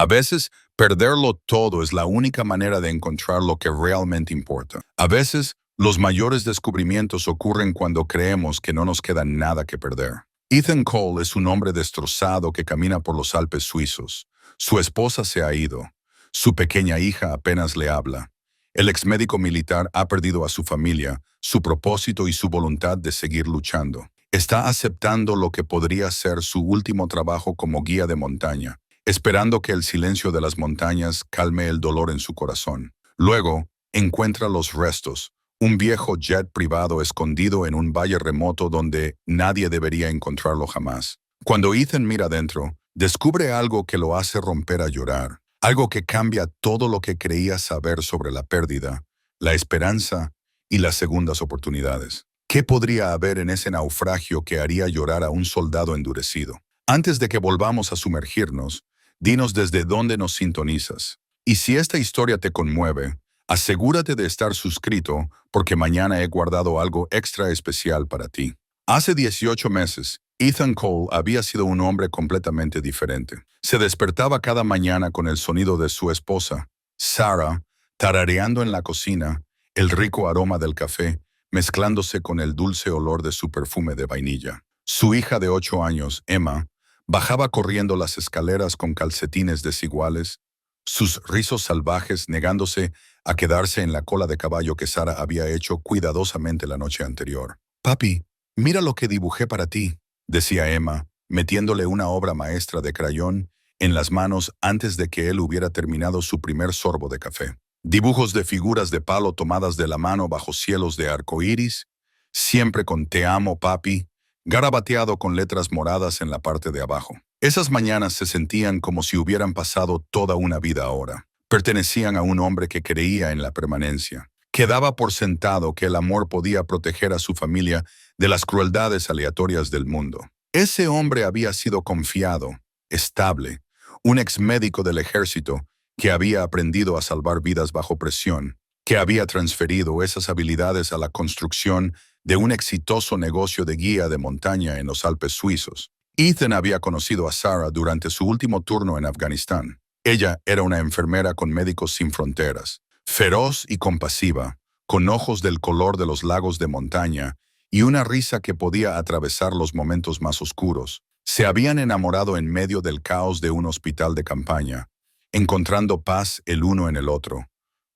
A veces, perderlo todo es la única manera de encontrar lo que realmente importa. A veces, los mayores descubrimientos ocurren cuando creemos que no nos queda nada que perder. Ethan Cole es un hombre destrozado que camina por los Alpes suizos. Su esposa se ha ido. Su pequeña hija apenas le habla. El exmédico militar ha perdido a su familia, su propósito y su voluntad de seguir luchando. Está aceptando lo que podría ser su último trabajo como guía de montaña, esperando que el silencio de las montañas calme el dolor en su corazón. Luego, encuentra los restos, un viejo jet privado escondido en un valle remoto donde nadie debería encontrarlo jamás. Cuando Ethan mira adentro, descubre algo que lo hace romper a llorar, algo que cambia todo lo que creía saber sobre la pérdida, la esperanza y las segundas oportunidades. ¿Qué podría haber en ese naufragio que haría llorar a un soldado endurecido? Antes de que volvamos a sumergirnos, dinos desde dónde nos sintonizas. Y si esta historia te conmueve, asegúrate de estar suscrito porque mañana he guardado algo extra especial para ti. Hace 18 meses, Ethan Cole había sido un hombre completamente diferente. Se despertaba cada mañana con el sonido de su esposa, Sarah, tarareando en la cocina, el rico aroma del café, mezclándose con el dulce olor de su perfume de vainilla. Su hija de 8 años, Emma, bajaba corriendo las escaleras con calcetines desiguales, sus rizos salvajes negándose a quedarse en la cola de caballo que Sara había hecho cuidadosamente la noche anterior. «Papi, mira lo que dibujé para ti», decía Emma, metiéndole una obra maestra de crayón en las manos antes de que él hubiera terminado su primer sorbo de café. Dibujos de figuras de palo tomadas de la mano bajo cielos de arco iris, siempre con «Te amo, papi», garabateado con letras moradas en la parte de abajo. Esas mañanas se sentían como si hubieran pasado toda una vida ahora. Pertenecían a un hombre que creía en la permanencia, que daba por sentado que el amor podía proteger a su familia de las crueldades aleatorias del mundo. Ese hombre había sido confiado, estable, un exmédico del ejército que había aprendido a salvar vidas bajo presión, que había transferido esas habilidades a la construcción de un exitoso negocio de guía de montaña en los Alpes suizos. Ethan había conocido a Sarah durante su último turno en Afganistán. Ella era una enfermera con Médicos Sin Fronteras, feroz y compasiva, con ojos del color de los lagos de montaña y una risa que podía atravesar los momentos más oscuros. Se habían enamorado en medio del caos de un hospital de campaña, encontrando paz el uno en el otro,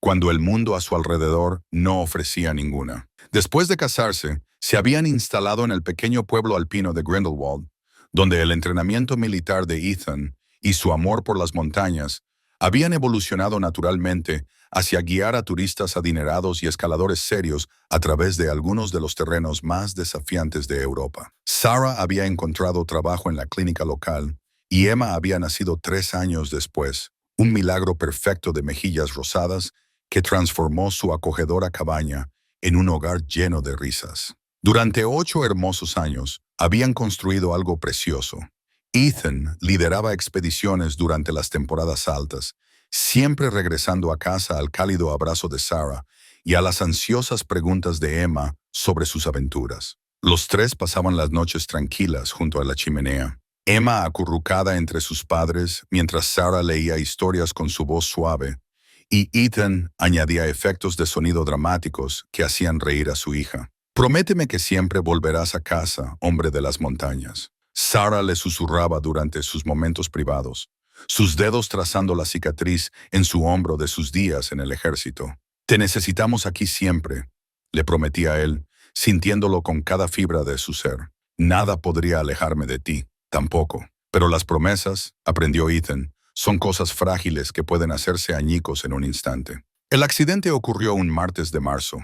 cuando el mundo a su alrededor no ofrecía ninguna. Después de casarse, se habían instalado en el pequeño pueblo alpino de Grindelwald, donde el entrenamiento militar de Ethan y su amor por las montañas habían evolucionado naturalmente hacia guiar a turistas adinerados y escaladores serios a través de algunos de los terrenos más desafiantes de Europa. Sarah había encontrado trabajo en la clínica local y Emma había nacido 3 años después, un milagro perfecto de mejillas rosadas que transformó su acogedora cabaña en un hogar lleno de risas. Durante 8 hermosos años, habían construido algo precioso. Ethan lideraba expediciones durante las temporadas altas, siempre regresando a casa al cálido abrazo de Sarah y a las ansiosas preguntas de Emma sobre sus aventuras. Los tres pasaban las noches tranquilas junto a la chimenea, Emma acurrucada entre sus padres mientras Sarah leía historias con su voz suave, y Ethan añadía efectos de sonido dramáticos que hacían reír a su hija. «Prométeme que siempre volverás a casa, hombre de las montañas», Sarah le susurraba durante sus momentos privados, sus dedos trazando la cicatriz en su hombro de sus días en el ejército. «Te necesitamos aquí siempre», le prometía él, sintiéndolo con cada fibra de su ser. «Nada podría alejarme de ti, tampoco». Pero las promesas, aprendió Ethan, son cosas frágiles que pueden hacerse añicos en un instante. El accidente ocurrió un martes de marzo.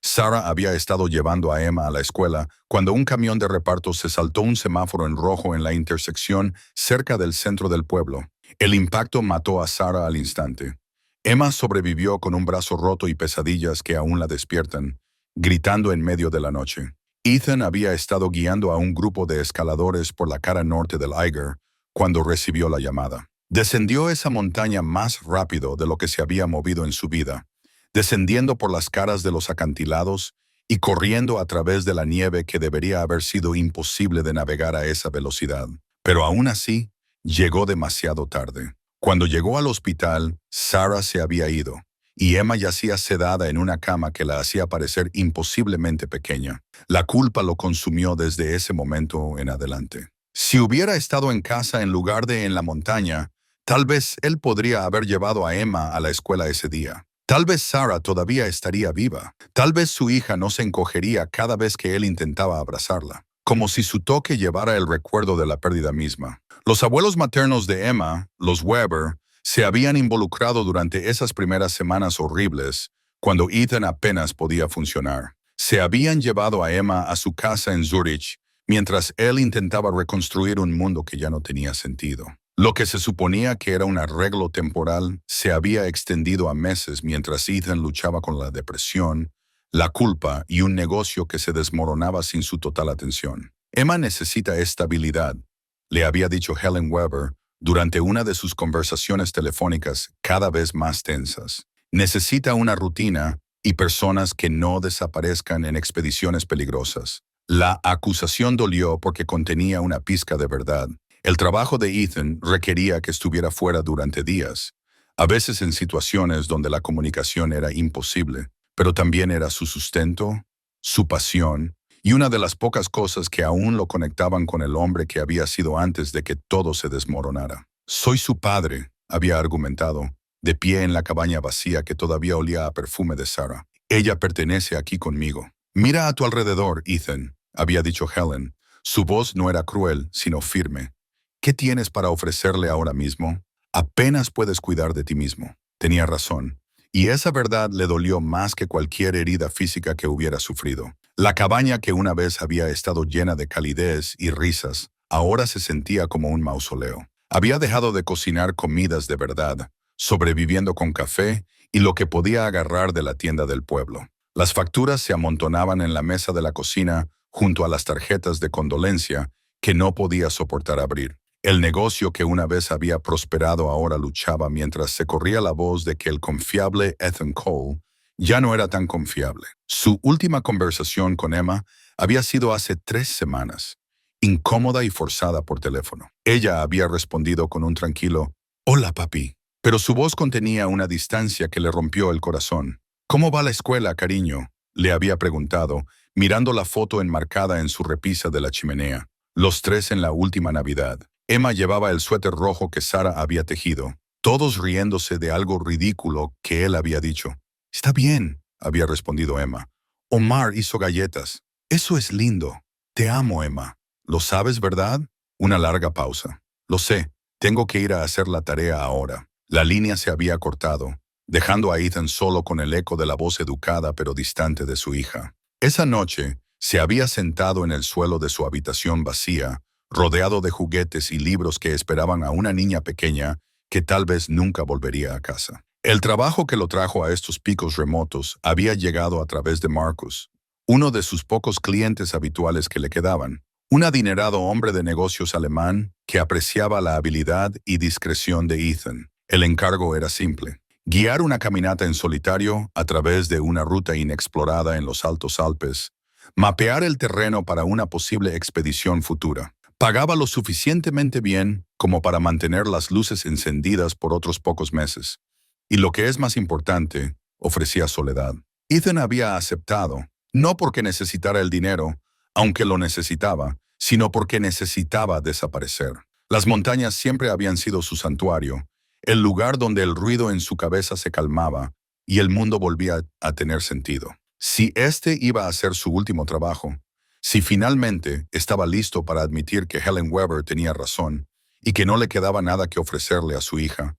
Sarah había estado llevando a Emma a la escuela cuando un camión de reparto se saltó un semáforo en rojo en la intersección cerca del centro del pueblo. El impacto mató a Sarah al instante. Emma sobrevivió con un brazo roto y pesadillas que aún la despiertan, gritando en medio de la noche. Ethan había estado guiando a un grupo de escaladores por la cara norte del Eiger cuando recibió la llamada. Descendió esa montaña más rápido de lo que se había movido en su vida, descendiendo por las caras de los acantilados y corriendo a través de la nieve que debería haber sido imposible de navegar a esa velocidad. Pero aún así, llegó demasiado tarde. Cuando llegó al hospital, Sarah se había ido, y Emma yacía sedada en una cama que la hacía parecer imposiblemente pequeña. La culpa lo consumió desde ese momento en adelante. Si hubiera estado en casa en lugar de en la montaña, tal vez él podría haber llevado a Emma a la escuela ese día. Tal vez Sarah todavía estaría viva. Tal vez su hija no se encogería cada vez que él intentaba abrazarla, como si su toque llevara el recuerdo de la pérdida misma. Los abuelos maternos de Emma, los Weber, se habían involucrado durante esas primeras semanas horribles, cuando Ethan apenas podía funcionar. Se habían llevado a Emma a su casa en Zurich, mientras él intentaba reconstruir un mundo que ya no tenía sentido. Lo que se suponía que era un arreglo temporal se había extendido a meses mientras Ethan luchaba con la depresión, la culpa y un negocio que se desmoronaba sin su total atención. Emma necesita estabilidad, le había dicho Helen Weber durante una de sus conversaciones telefónicas cada vez más tensas. Necesita una rutina y personas que no desaparezcan en expediciones peligrosas. La acusación dolió porque contenía una pizca de verdad. El trabajo de Ethan requería que estuviera fuera durante días, a veces en situaciones donde la comunicación era imposible, pero también era su sustento, su pasión, y una de las pocas cosas que aún lo conectaban con el hombre que había sido antes de que todo se desmoronara. Soy su padre, había argumentado, de pie en la cabaña vacía que todavía olía a perfume de Sarah. Ella pertenece aquí conmigo. Mira a tu alrededor, Ethan, había dicho Helen. Su voz no era cruel, sino firme. ¿Qué tienes para ofrecerle ahora mismo? Apenas puedes cuidar de ti mismo. Tenía razón. Y esa verdad le dolió más que cualquier herida física que hubiera sufrido. La cabaña que una vez había estado llena de calidez y risas, ahora se sentía como un mausoleo. Había dejado de cocinar comidas de verdad, sobreviviendo con café y lo que podía agarrar de la tienda del pueblo. Las facturas se amontonaban en la mesa de la cocina junto a las tarjetas de condolencia que no podía soportar abrir. El negocio que una vez había prosperado ahora luchaba mientras se corría la voz de que el confiable Ethan Cole ya no era tan confiable. Su última conversación con Emma había sido hace 3 semanas, incómoda y forzada por teléfono. Ella había respondido con un tranquilo «Hola, papi», pero su voz contenía una distancia que le rompió el corazón. «¿Cómo va la escuela, cariño?», le había preguntado, mirando la foto enmarcada en su repisa de la chimenea. Los 3 en la última Navidad. Emma llevaba el suéter rojo que Sarah había tejido, todos riéndose de algo ridículo que él había dicho. «Está bien», había respondido Emma. «Omar hizo galletas. Eso es lindo. Te amo, Emma. ¿Lo sabes, verdad?» Una larga pausa. «Lo sé. Tengo que ir a hacer la tarea ahora». La línea se había cortado, dejando a Ethan solo con el eco de la voz educada pero distante de su hija. Esa noche, se había sentado en el suelo de su habitación vacía, rodeado de juguetes y libros que esperaban a una niña pequeña que tal vez nunca volvería a casa. El trabajo que lo trajo a estos picos remotos había llegado a través de Marcus, uno de sus pocos clientes habituales que le quedaban, un adinerado hombre de negocios alemán que apreciaba la habilidad y discreción de Ethan. El encargo era simple: guiar una caminata en solitario a través de una ruta inexplorada en los Altos Alpes, mapear el terreno para una posible expedición futura. Pagaba lo suficientemente bien como para mantener las luces encendidas por otros pocos meses. Y lo que es más importante, ofrecía soledad. Ethan había aceptado, no porque necesitara el dinero, aunque lo necesitaba, sino porque necesitaba desaparecer. Las montañas siempre habían sido su santuario, el lugar donde el ruido en su cabeza se calmaba y el mundo volvía a tener sentido. Si este iba a ser su último trabajo, si finalmente estaba listo para admitir que Helen Weber tenía razón y que no le quedaba nada que ofrecerle a su hija,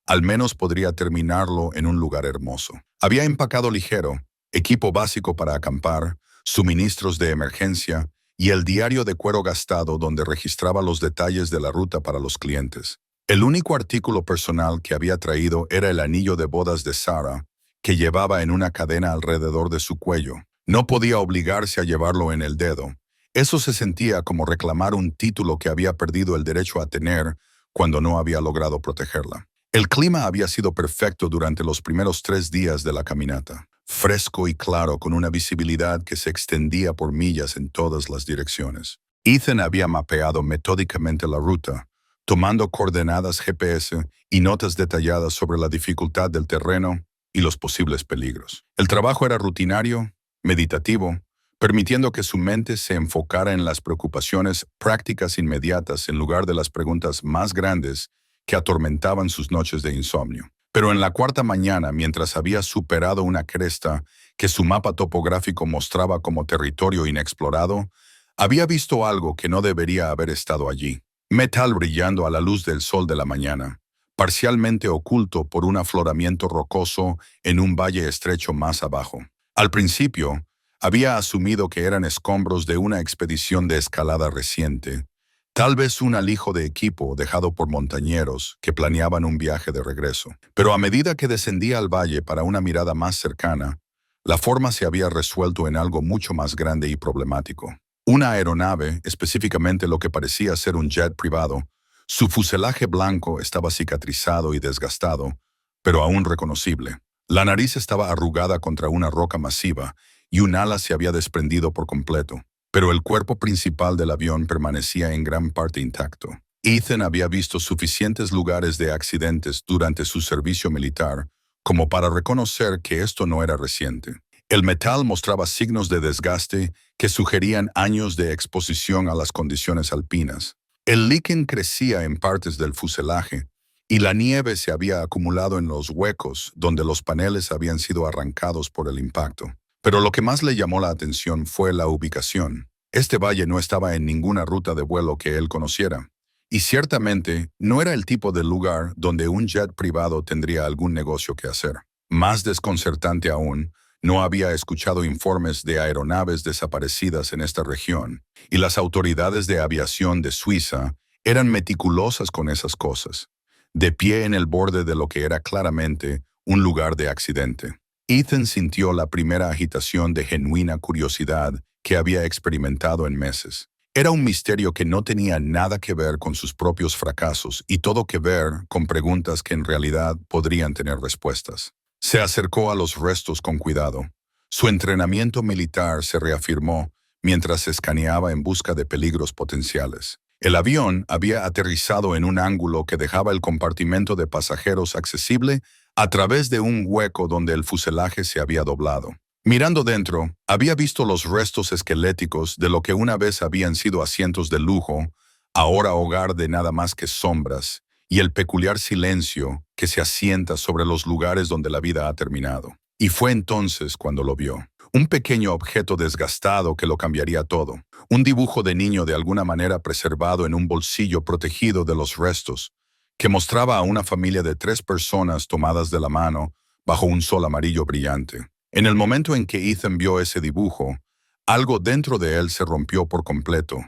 al menos podría terminarlo en un lugar hermoso. Había empacado ligero, equipo básico para acampar, suministros de emergencia y el diario de cuero gastado donde registraba los detalles de la ruta para los clientes. El único artículo personal que había traído era el anillo de bodas de Sarah, que llevaba en una cadena alrededor de su cuello. No podía obligarse a llevarlo en el dedo. Eso se sentía como reclamar un título que había perdido el derecho a tener cuando no había logrado protegerla. El clima había sido perfecto durante los primeros 3 días de la caminata, fresco y claro con una visibilidad que se extendía por millas en todas las direcciones. Ethan había mapeado metódicamente la ruta, tomando coordenadas GPS y notas detalladas sobre la dificultad del terreno y los posibles peligros. El trabajo era rutinario, meditativo, permitiendo que su mente se enfocara en las preocupaciones prácticas inmediatas en lugar de las preguntas más grandes que atormentaban sus noches de insomnio. Pero en la cuarta mañana, mientras había superado una cresta que su mapa topográfico mostraba como territorio inexplorado, había visto algo que no debería haber estado allí. Metal brillando a la luz del sol de la mañana, parcialmente oculto por un afloramiento rocoso en un valle estrecho más abajo. Al principio, había asumido que eran escombros de una expedición de escalada reciente, tal vez un alijo de equipo dejado por montañeros que planeaban un viaje de regreso. Pero a medida que descendía al valle para una mirada más cercana, la forma se había resuelto en algo mucho más grande y problemático. Una aeronave, específicamente lo que parecía ser un jet privado, su fuselaje blanco estaba cicatrizado y desgastado, pero aún reconocible. La nariz estaba arrugada contra una roca masiva y un ala se había desprendido por completo, pero el cuerpo principal del avión permanecía en gran parte intacto. Ethan había visto suficientes lugares de accidentes durante su servicio militar como para reconocer que esto no era reciente. El metal mostraba signos de desgaste que sugerían años de exposición a las condiciones alpinas. El líquen crecía en partes del fuselaje y la nieve se había acumulado en los huecos donde los paneles habían sido arrancados por el impacto. Pero lo que más le llamó la atención fue la ubicación. Este valle no estaba en ninguna ruta de vuelo que él conociera, y ciertamente no era el tipo de lugar donde un jet privado tendría algún negocio que hacer. Más desconcertante aún, no había escuchado informes de aeronaves desaparecidas en esta región, y las autoridades de aviación de Suiza eran meticulosas con esas cosas, de pie en el borde de lo que era claramente un lugar de accidente. Ethan sintió la primera agitación de genuina curiosidad que había experimentado en meses. Era un misterio que no tenía nada que ver con sus propios fracasos y todo que ver con preguntas que en realidad podrían tener respuestas. Se acercó a los restos con cuidado. Su entrenamiento militar se reafirmó mientras escaneaba en busca de peligros potenciales. El avión había aterrizado en un ángulo que dejaba el compartimento de pasajeros accesible a través de un hueco donde el fuselaje se había doblado. Mirando dentro, había visto los restos esqueléticos de lo que una vez habían sido asientos de lujo, ahora hogar de nada más que sombras, y el peculiar silencio que se asienta sobre los lugares donde la vida ha terminado. Y fue entonces cuando lo vio. Un pequeño objeto desgastado que lo cambiaría todo. Un dibujo de niño de alguna manera preservado en un bolsillo protegido de los restos, que mostraba a una familia de 3 personas tomadas de la mano bajo un sol amarillo brillante. En el momento en que Ethan vio ese dibujo, algo dentro de él se rompió por completo,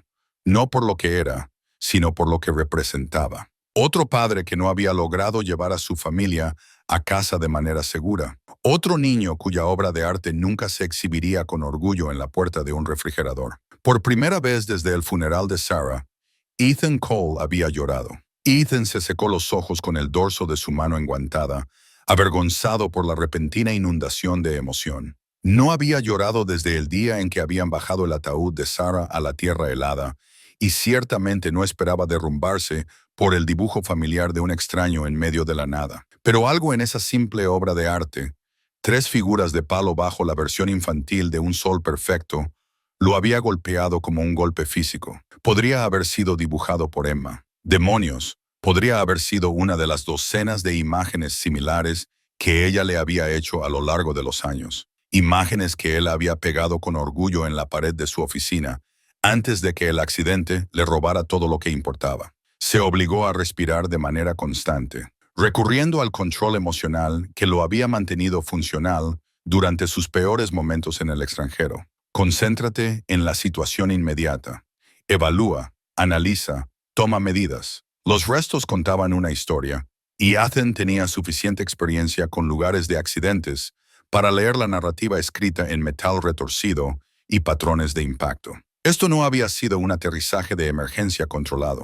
no por lo que era, sino por lo que representaba. Otro padre que no había logrado llevar a su familia a casa de manera segura. Otro niño cuya obra de arte nunca se exhibiría con orgullo en la puerta de un refrigerador. Por primera vez desde el funeral de Sarah, Ethan Cole había llorado. Ethan se secó los ojos con el dorso de su mano enguantada, avergonzado por la repentina inundación de emoción. No había llorado desde el día en que habían bajado el ataúd de Sarah a la tierra helada, y ciertamente no esperaba derrumbarse por el dibujo familiar de un extraño en medio de la nada. Pero algo en esa simple obra de arte, 3 figuras de palo bajo la versión infantil de un sol perfecto, lo había golpeado como un golpe físico. Podría haber sido dibujado por Emma. Demonios, podría haber sido una de las docenas de imágenes similares que ella le había hecho a lo largo de los años. Imágenes que él había pegado con orgullo en la pared de su oficina, antes de que el accidente le robara todo lo que importaba. Se obligó a respirar de manera constante, recurriendo al control emocional que lo había mantenido funcional durante sus peores momentos en el extranjero. Concéntrate en la situación inmediata. Evalúa, analiza, toma medidas. Los restos contaban una historia, y Ethan tenía suficiente experiencia con lugares de accidentes para leer la narrativa escrita en metal retorcido y patrones de impacto. Esto no había sido un aterrizaje de emergencia controlado.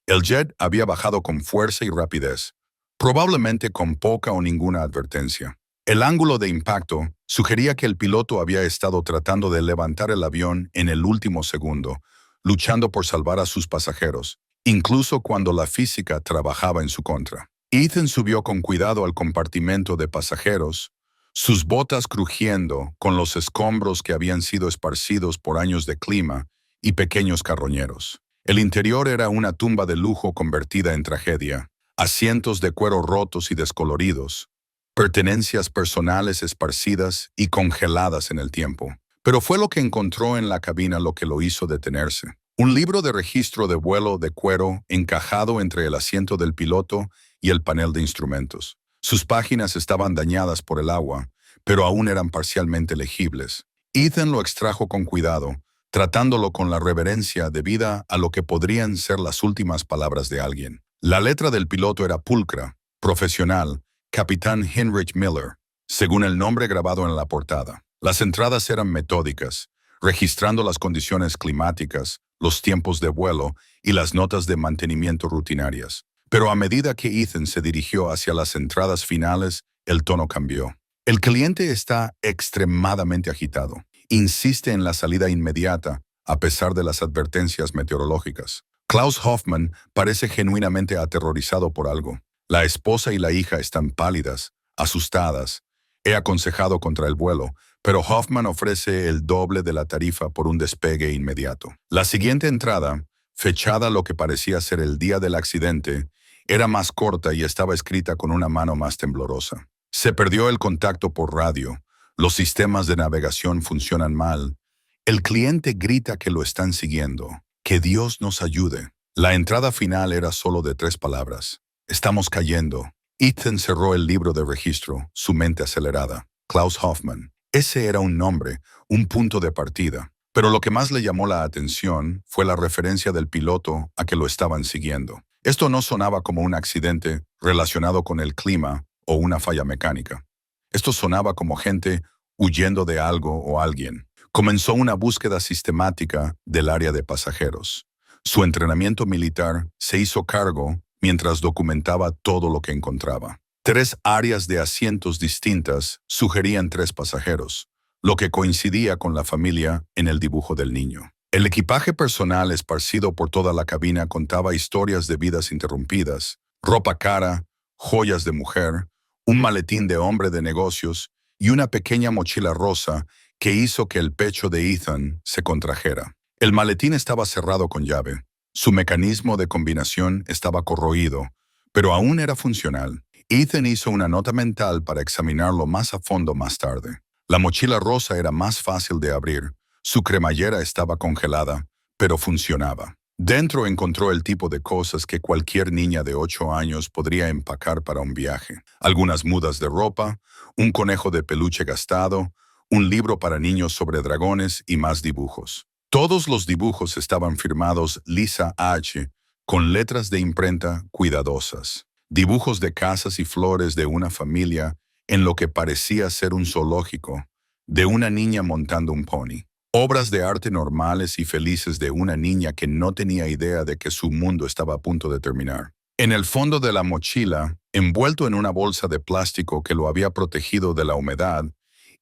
El jet había bajado con fuerza y rapidez, probablemente con poca o ninguna advertencia. El ángulo de impacto sugería que el piloto había estado tratando de levantar el avión en el último segundo, luchando por salvar a sus pasajeros, incluso cuando la física trabajaba en su contra. Ethan subió con cuidado al compartimento de pasajeros, sus botas crujiendo con los escombros que habían sido esparcidos por años de clima y pequeños carroñeros. El interior era una tumba de lujo convertida en tragedia, asientos de cuero rotos y descoloridos, pertenencias personales esparcidas y congeladas en el tiempo. Pero fue lo que encontró en la cabina lo que lo hizo detenerse. Un libro de registro de vuelo de cuero encajado entre el asiento del piloto y el panel de instrumentos. Sus páginas estaban dañadas por el agua, pero aún eran parcialmente legibles. Ethan lo extrajo con cuidado, tratándolo con la reverencia debida a lo que podrían ser las últimas palabras de alguien. La letra del piloto era pulcra, profesional, Capitán Heinrich Miller, según el nombre grabado en la portada. Las entradas eran metódicas, registrando las condiciones climáticas, los tiempos de vuelo y las notas de mantenimiento rutinarias. Pero a medida que Ethan se dirigió hacia las entradas finales, el tono cambió. El cliente está extremadamente agitado. Insiste en la salida inmediata, a pesar de las advertencias meteorológicas. Klaus Hoffmann parece genuinamente aterrorizado por algo. La esposa y la hija están pálidas, asustadas. He aconsejado contra el vuelo, pero Hoffmann ofrece el doble de la tarifa por un despegue inmediato. La siguiente entrada, fechada lo que parecía ser el día del accidente, era más corta y estaba escrita con una mano más temblorosa. Se perdió el contacto por radio. Los sistemas de navegación funcionan mal. El cliente grita que lo están siguiendo. Que Dios nos ayude. La entrada final era solo de 3 palabras. Estamos cayendo. Ethan cerró el libro de registro, su mente acelerada. Klaus Hoffmann. Ese era un nombre, un punto de partida. Pero lo que más le llamó la atención fue la referencia del piloto a que lo estaban siguiendo. Esto no sonaba como un accidente relacionado con el clima o una falla mecánica. Esto sonaba como gente huyendo de algo o alguien. Comenzó una búsqueda sistemática del área de pasajeros. Su entrenamiento militar se hizo cargo mientras documentaba todo lo que encontraba. 3 áreas de asientos distintas sugerían 3 pasajeros, lo que coincidía con la familia en el dibujo del niño. El equipaje personal esparcido por toda la cabina contaba historias de vidas interrumpidas, ropa cara, joyas de mujer, un maletín de hombre de negocios y una pequeña mochila rosa que hizo que el pecho de Ethan se contrajera. El maletín estaba cerrado con llave. Su mecanismo de combinación estaba corroído, pero aún era funcional. Ethan hizo una nota mental para examinarlo más a fondo más tarde. La mochila rosa era más fácil de abrir. Su cremallera estaba congelada, pero funcionaba. Dentro encontró el tipo de cosas que cualquier niña de 8 años podría empacar para un viaje. Algunas mudas de ropa, un conejo de peluche gastado, un libro para niños sobre dragones y más dibujos. Todos los dibujos estaban firmados Lisa H., con letras de imprenta cuidadosas. Dibujos de casas y flores de una familia en lo que parecía ser un zoológico, de una niña montando un pony. Obras de arte normales y felices de una niña que no tenía idea de que su mundo estaba a punto de terminar. En el fondo de la mochila, envuelto en una bolsa de plástico que lo había protegido de la humedad,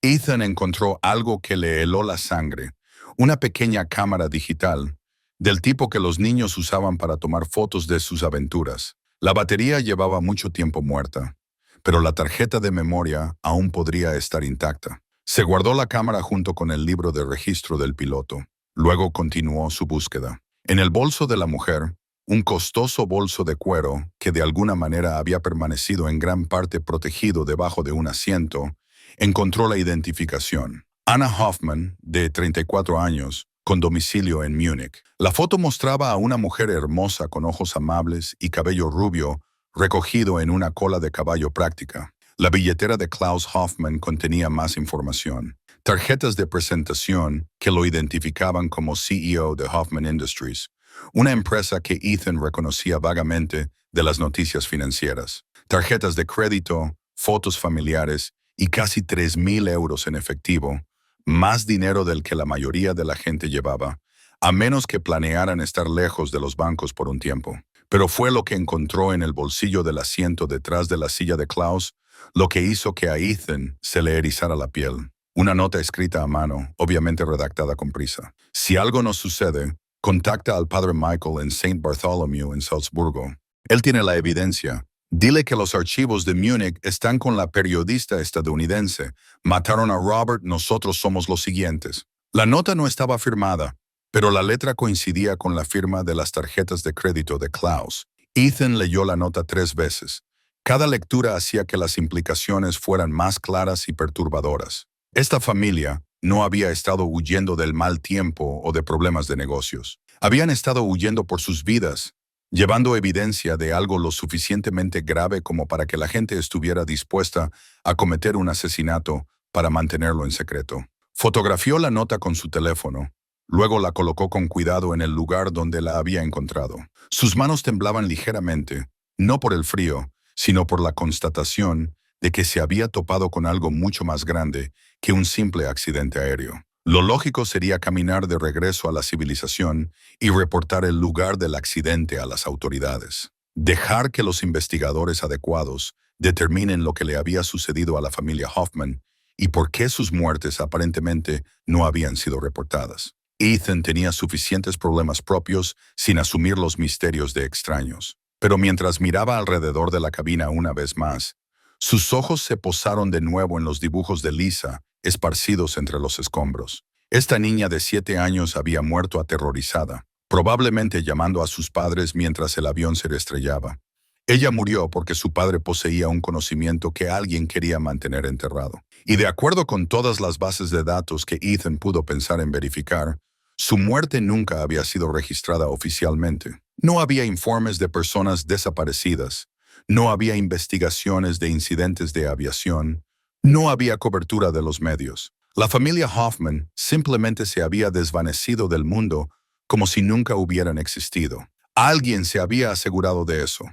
Ethan encontró algo que le heló la sangre, una pequeña cámara digital, del tipo que los niños usaban para tomar fotos de sus aventuras. La batería llevaba mucho tiempo muerta, pero la tarjeta de memoria aún podría estar intacta. Se guardó la cámara junto con el libro de registro del piloto. Luego continuó su búsqueda. En el bolso de la mujer, un costoso bolso de cuero que de alguna manera había permanecido en gran parte protegido debajo de un asiento, encontró la identificación. Anna Hoffmann, de 34 años, con domicilio en Múnich. La foto mostraba a una mujer hermosa con ojos amables y cabello rubio recogido en una cola de caballo práctica. La billetera de Klaus Hoffmann contenía más información. Tarjetas de presentación que lo identificaban como CEO de Hoffmann Industries, una empresa que Ethan reconocía vagamente de las noticias financieras. Tarjetas de crédito, fotos familiares y casi 3,000 euros en efectivo, más dinero del que la mayoría de la gente llevaba, a menos que planearan estar lejos de los bancos por un tiempo. Pero fue lo que encontró en el bolsillo del asiento detrás de la silla de Klaus lo que hizo que a Ethan se le erizara la piel. Una nota escrita a mano, obviamente redactada con prisa. Si algo nos sucede, Contacta al padre Michael en Saint Bartholomew, en Salzburgo. Él tiene la evidencia. Dile que los archivos de Múnich están con la periodista estadounidense. Mataron a Robert, nosotros somos los siguientes. La nota no estaba firmada, pero la letra coincidía con la firma de las tarjetas de crédito de Klaus. Ethan leyó la nota 3 veces. Cada lectura hacía que las implicaciones fueran más claras y perturbadoras. Esta familia no había estado huyendo del mal tiempo o de problemas de negocios. Habían estado huyendo por sus vidas, llevando evidencia de algo lo suficientemente grave como para que la gente estuviera dispuesta a cometer un asesinato para mantenerlo en secreto. Fotografió la nota con su teléfono, luego la colocó con cuidado en el lugar donde la había encontrado. Sus manos temblaban ligeramente, no por el frío, sino por la constatación de que se había topado con algo mucho más grande que un simple accidente aéreo. Lo lógico sería caminar de regreso a la civilización y reportar el lugar del accidente a las autoridades. Dejar que los investigadores adecuados determinen lo que le había sucedido a la familia Hoffman y por qué sus muertes aparentemente no habían sido reportadas. Ethan tenía suficientes problemas propios sin asumir los misterios de extraños. Pero mientras miraba alrededor de la cabina una vez más, sus ojos se posaron de nuevo en los dibujos de Lisa, esparcidos entre los escombros. Esta niña de 7 años había muerto aterrorizada, probablemente llamando a sus padres mientras el avión se estrellaba. Ella murió porque su padre poseía un conocimiento que alguien quería mantener enterrado. Y de acuerdo con todas las bases de datos que Ethan pudo pensar en verificar, su muerte nunca había sido registrada oficialmente. No había informes de personas desaparecidas, no había investigaciones de incidentes de aviación, no había cobertura de los medios. La familia Hoffman simplemente se había desvanecido del mundo como si nunca hubieran existido. Alguien se había asegurado de eso.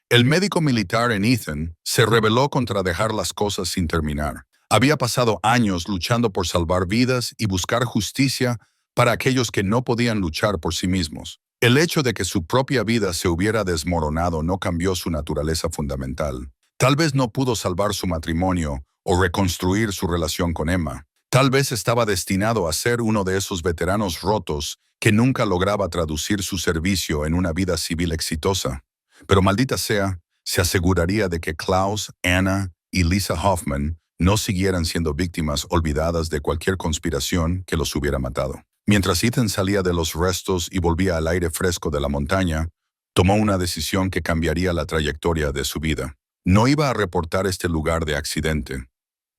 El médico militar en Ethan se rebeló contra dejar las cosas sin terminar. Había pasado años luchando por salvar vidas y buscar justicia para aquellos que no podían luchar por sí mismos. El hecho de que su propia vida se hubiera desmoronado no cambió su naturaleza fundamental. Tal vez no pudo salvar su matrimonio o reconstruir su relación con Emma. Tal vez estaba destinado a ser uno de esos veteranos rotos que nunca lograba traducir su servicio en una vida civil exitosa. Pero maldita sea, se aseguraría de que Klaus, Anna y Lisa Hoffman no siguieran siendo víctimas olvidadas de cualquier conspiración que los hubiera matado. Mientras Ethan salía de los restos y volvía al aire fresco de la montaña, tomó una decisión que cambiaría la trayectoria de su vida. No iba a reportar este lugar de accidente.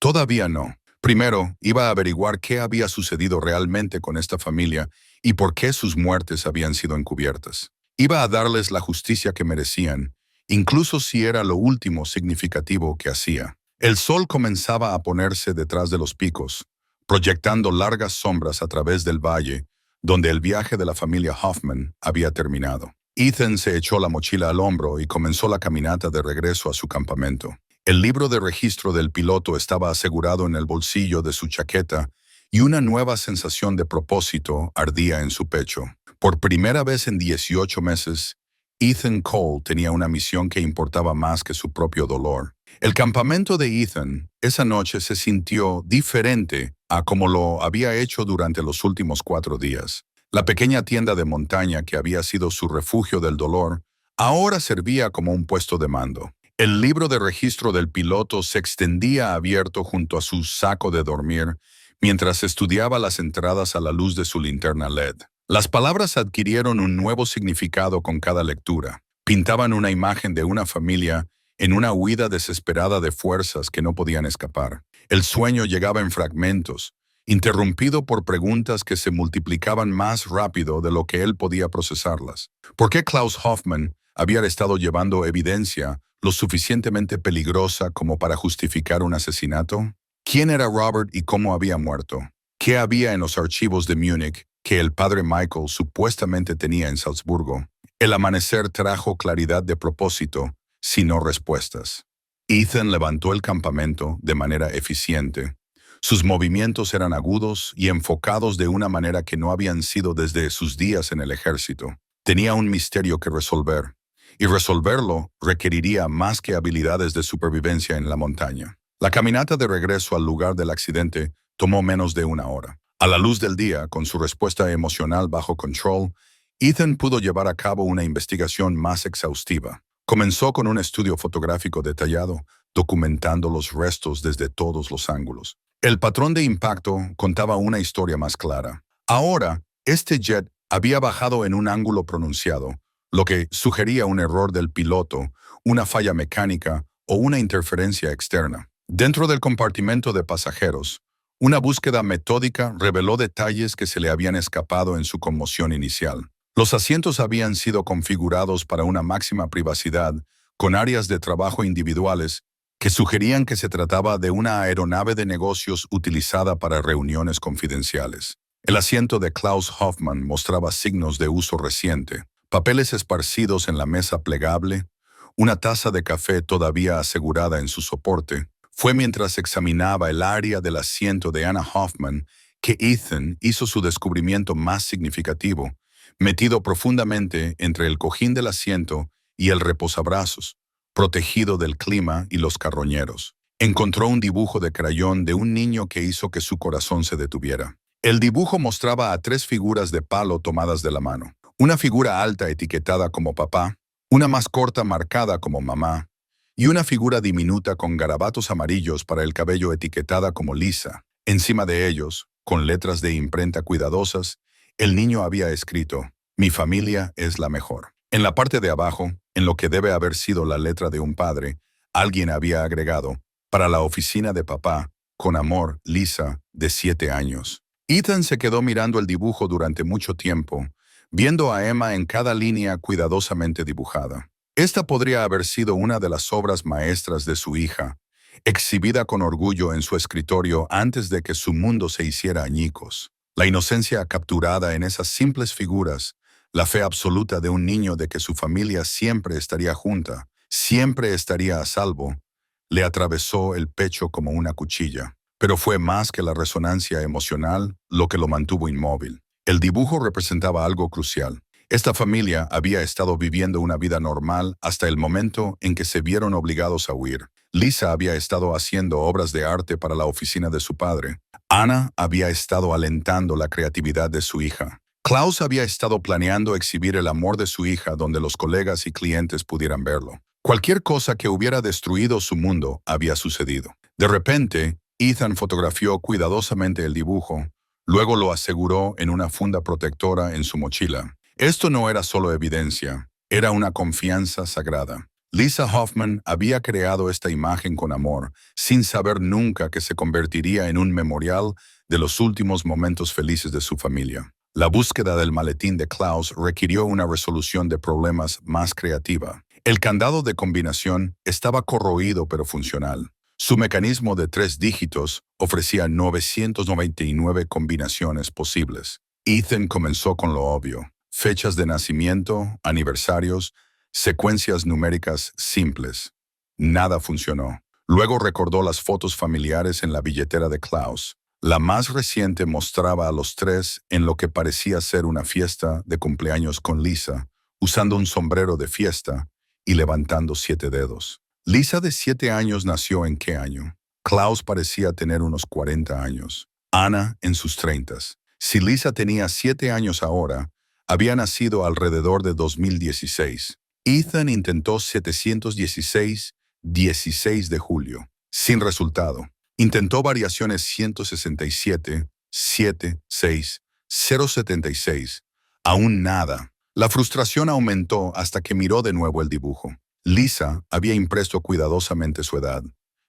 Todavía no. Primero, iba a averiguar qué había sucedido realmente con esta familia y por qué sus muertes habían sido encubiertas. Iba a darles la justicia que merecían, incluso si era lo último significativo que hacía. El sol comenzaba a ponerse detrás de los picos, proyectando largas sombras a través del valle, donde el viaje de la familia Hoffman había terminado. Ethan se echó la mochila al hombro y comenzó la caminata de regreso a su campamento. El libro de registro del piloto estaba asegurado en el bolsillo de su chaqueta y una nueva sensación de propósito ardía en su pecho. Por primera vez en 18 meses, Ethan Cole tenía una misión que importaba más que su propio dolor. El campamento de Ethan esa noche se sintió diferente a como lo había hecho durante los últimos 4 días. La pequeña tienda de montaña que había sido su refugio del dolor ahora servía como un puesto de mando. El libro de registro del piloto se extendía abierto junto a su saco de dormir mientras estudiaba las entradas a la luz de su linterna LED. Las palabras adquirieron un nuevo significado con cada lectura. Pintaban una imagen de una familia en una huida desesperada de fuerzas que no podían escapar. El sueño llegaba en fragmentos, interrumpido por preguntas que se multiplicaban más rápido de lo que él podía procesarlas. ¿Por qué Klaus Hoffman había estado llevando evidencia lo suficientemente peligrosa como para justificar un asesinato? ¿Quién era Robert y cómo había muerto? ¿Qué había en los archivos de Múnich que el padre Michael supuestamente tenía en Salzburgo? El amanecer trajo claridad de propósito, sino respuestas. Ethan levantó el campamento de manera eficiente. Sus movimientos eran agudos y enfocados de una manera que no habían sido desde sus días en el ejército. Tenía un misterio que resolver, y resolverlo requeriría más que habilidades de supervivencia en la montaña. La caminata de regreso al lugar del accidente tomó menos de 1 hora. A la luz del día, con su respuesta emocional bajo control Ethan pudo llevar a cabo una investigación más exhaustiva. Comenzó con un estudio fotográfico detallado, documentando los restos desde todos los ángulos. El patrón de impacto contaba una historia más clara. Ahora, este jet había bajado en un ángulo pronunciado, lo que sugería un error del piloto, una falla mecánica o una interferencia externa. Dentro del compartimento de pasajeros, una búsqueda metódica reveló detalles que se le habían escapado en su conmoción inicial. Los asientos habían sido configurados para una máxima privacidad, con áreas de trabajo individuales que sugerían que se trataba de una aeronave de negocios utilizada para reuniones confidenciales. El asiento de Klaus Hoffmann mostraba signos de uso reciente, papeles esparcidos en la mesa plegable, una taza de café todavía asegurada en su soporte. Fue mientras examinaba el área del asiento de Anna Hoffman que Ethan hizo su descubrimiento más significativo, metido profundamente entre el cojín del asiento y el reposabrazos, protegido del clima y los carroñeros. Encontró un dibujo de crayón de un niño que hizo que su corazón se detuviera. El dibujo mostraba a tres figuras de palo tomadas de la mano. Una figura alta etiquetada como papá, una más corta marcada como mamá, y una figura diminuta con garabatos amarillos para el cabello etiquetada como Lisa. Encima de ellos, con letras de imprenta cuidadosas, el niño había escrito: "Mi familia es la mejor". En la parte de abajo, en lo que debe haber sido la letra de un padre, alguien había agregado: "Para la oficina de papá, con amor, Lisa, de 7 años". Ethan se quedó mirando el dibujo durante mucho tiempo, viendo a Emma en cada línea cuidadosamente dibujada. Esta podría haber sido una de las obras maestras de su hija, exhibida con orgullo en su escritorio antes de que su mundo se hiciera añicos. La inocencia capturada en esas simples figuras, la fe absoluta de un niño de que su familia siempre estaría junta, siempre estaría a salvo, le atravesó el pecho como una cuchilla. Pero fue más que la resonancia emocional lo que lo mantuvo inmóvil. El dibujo representaba algo crucial. Esta familia había estado viviendo una vida normal hasta el momento en que se vieron obligados a huir. Lisa había estado haciendo obras de arte para la oficina de su padre. Anna había estado alentando la creatividad de su hija. Klaus había estado planeando exhibir el amor de su hija donde los colegas y clientes pudieran verlo. Cualquier cosa que hubiera destruido su mundo había sucedido. De repente, Ethan fotografió cuidadosamente el dibujo, luego lo aseguró en una funda protectora en su mochila. Esto no era solo evidencia, era una confianza sagrada. Lisa Hoffman había creado esta imagen con amor, sin saber nunca que se convertiría en un memorial de los últimos momentos felices de su familia. La búsqueda del maletín de Klaus requirió una resolución de problemas más creativa. El candado de combinación estaba corroído pero funcional. Su mecanismo de 3 dígitos ofrecía 999 combinaciones posibles. Ethan comenzó con lo obvio: fechas de nacimiento, aniversarios, secuencias numéricas simples. Nada funcionó. Luego recordó las fotos familiares en la billetera de Klaus. La más reciente mostraba a los tres en lo que parecía ser una fiesta de cumpleaños con Lisa, usando un sombrero de fiesta y levantando 7 dedos. Lisa de 7 años nació ¿en qué año? Klaus parecía tener unos 40 años. Anna en sus 30. Si Lisa tenía 7 años ahora, había nacido alrededor de 2016. Ethan intentó 716, 16 de julio. Sin resultado. Intentó variaciones 167, 7, 6, 076. Aún nada. La frustración aumentó hasta que miró de nuevo el dibujo. Lisa había impreso cuidadosamente su edad.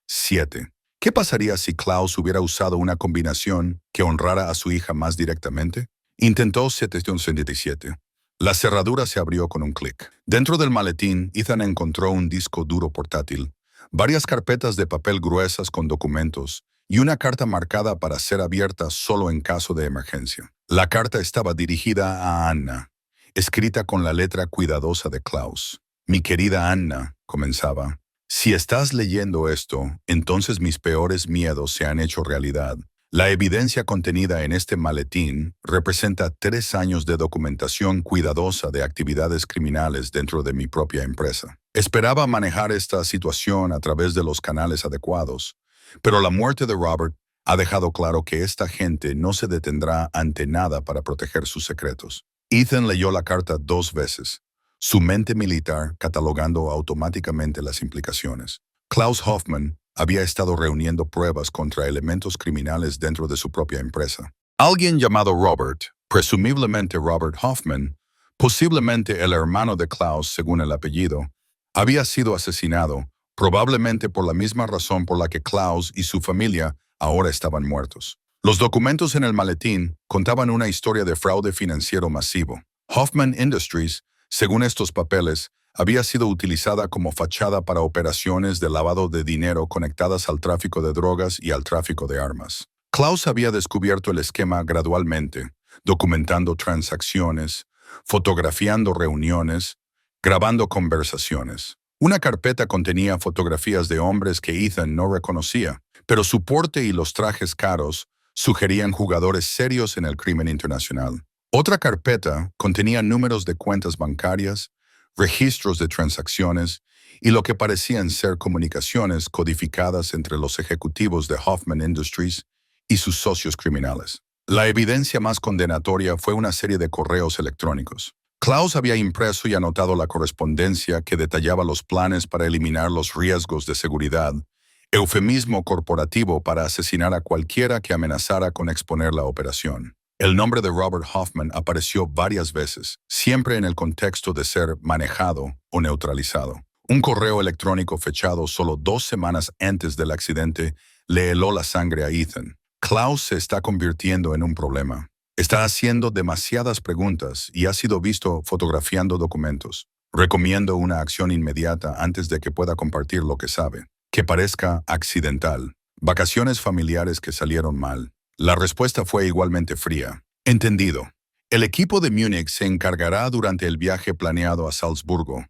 7. ¿Qué pasaría si Klaus hubiera usado una combinación que honrara a su hija más directamente? Intentó 777. La cerradura se abrió con un clic. Dentro del maletín, Ethan encontró un disco duro portátil, varias carpetas de papel gruesas con documentos y una carta marcada para ser abierta solo en caso de emergencia. La carta estaba dirigida a Anna, escrita con la letra cuidadosa de Klaus. «Mi querida Anna», comenzaba, «si estás leyendo esto, entonces mis peores miedos se han hecho realidad. La evidencia contenida en este maletín representa 3 años de documentación cuidadosa de actividades criminales dentro de mi propia empresa. Esperaba manejar esta situación a través de los canales adecuados, pero la muerte de Robert ha dejado claro que esta gente no se detendrá ante nada para proteger sus secretos. Ethan leyó la carta 2 veces, su mente militar catalogando automáticamente las implicaciones. Klaus Hoffman había estado reuniendo pruebas contra elementos criminales dentro de su propia empresa. Alguien llamado Robert, presumiblemente Robert Hoffman, posiblemente el hermano de Klaus según el apellido, había sido asesinado, probablemente por la misma razón por la que Klaus y su familia ahora estaban muertos. Los documentos en el maletín contaban una historia de fraude financiero masivo. Hoffman Industries, según estos papeles, había sido utilizada como fachada para operaciones de lavado de dinero conectadas al tráfico de drogas y al tráfico de armas. Klaus había descubierto el esquema gradualmente, documentando transacciones, fotografiando reuniones, grabando conversaciones. Una carpeta contenía fotografías de hombres que Ethan no reconocía, pero su porte y los trajes caros sugerían jugadores serios en el crimen internacional. Otra carpeta contenía números de cuentas bancarias, registros de transacciones y lo que parecían ser comunicaciones codificadas entre los ejecutivos de Hoffman Industries y sus socios criminales. La evidencia más condenatoria fue una serie de correos electrónicos. Klaus había impreso y anotado la correspondencia que detallaba los planes para eliminar los riesgos de seguridad, eufemismo corporativo para asesinar a cualquiera que amenazara con exponer la operación. El nombre de Robert Hoffman apareció varias veces, siempre en el contexto de ser manejado o neutralizado. Un correo electrónico fechado solo 2 semanas antes del accidente le heló la sangre a Ethan. Klaus se está convirtiendo en un problema. Está haciendo demasiadas preguntas y ha sido visto fotografiando documentos. Recomiendo una acción inmediata antes de que pueda compartir lo que sabe. Que parezca accidental. Vacaciones familiares que salieron mal. La respuesta fue igualmente fría. Entendido. El equipo de Múnich se encargará durante el viaje planeado a Salzburgo.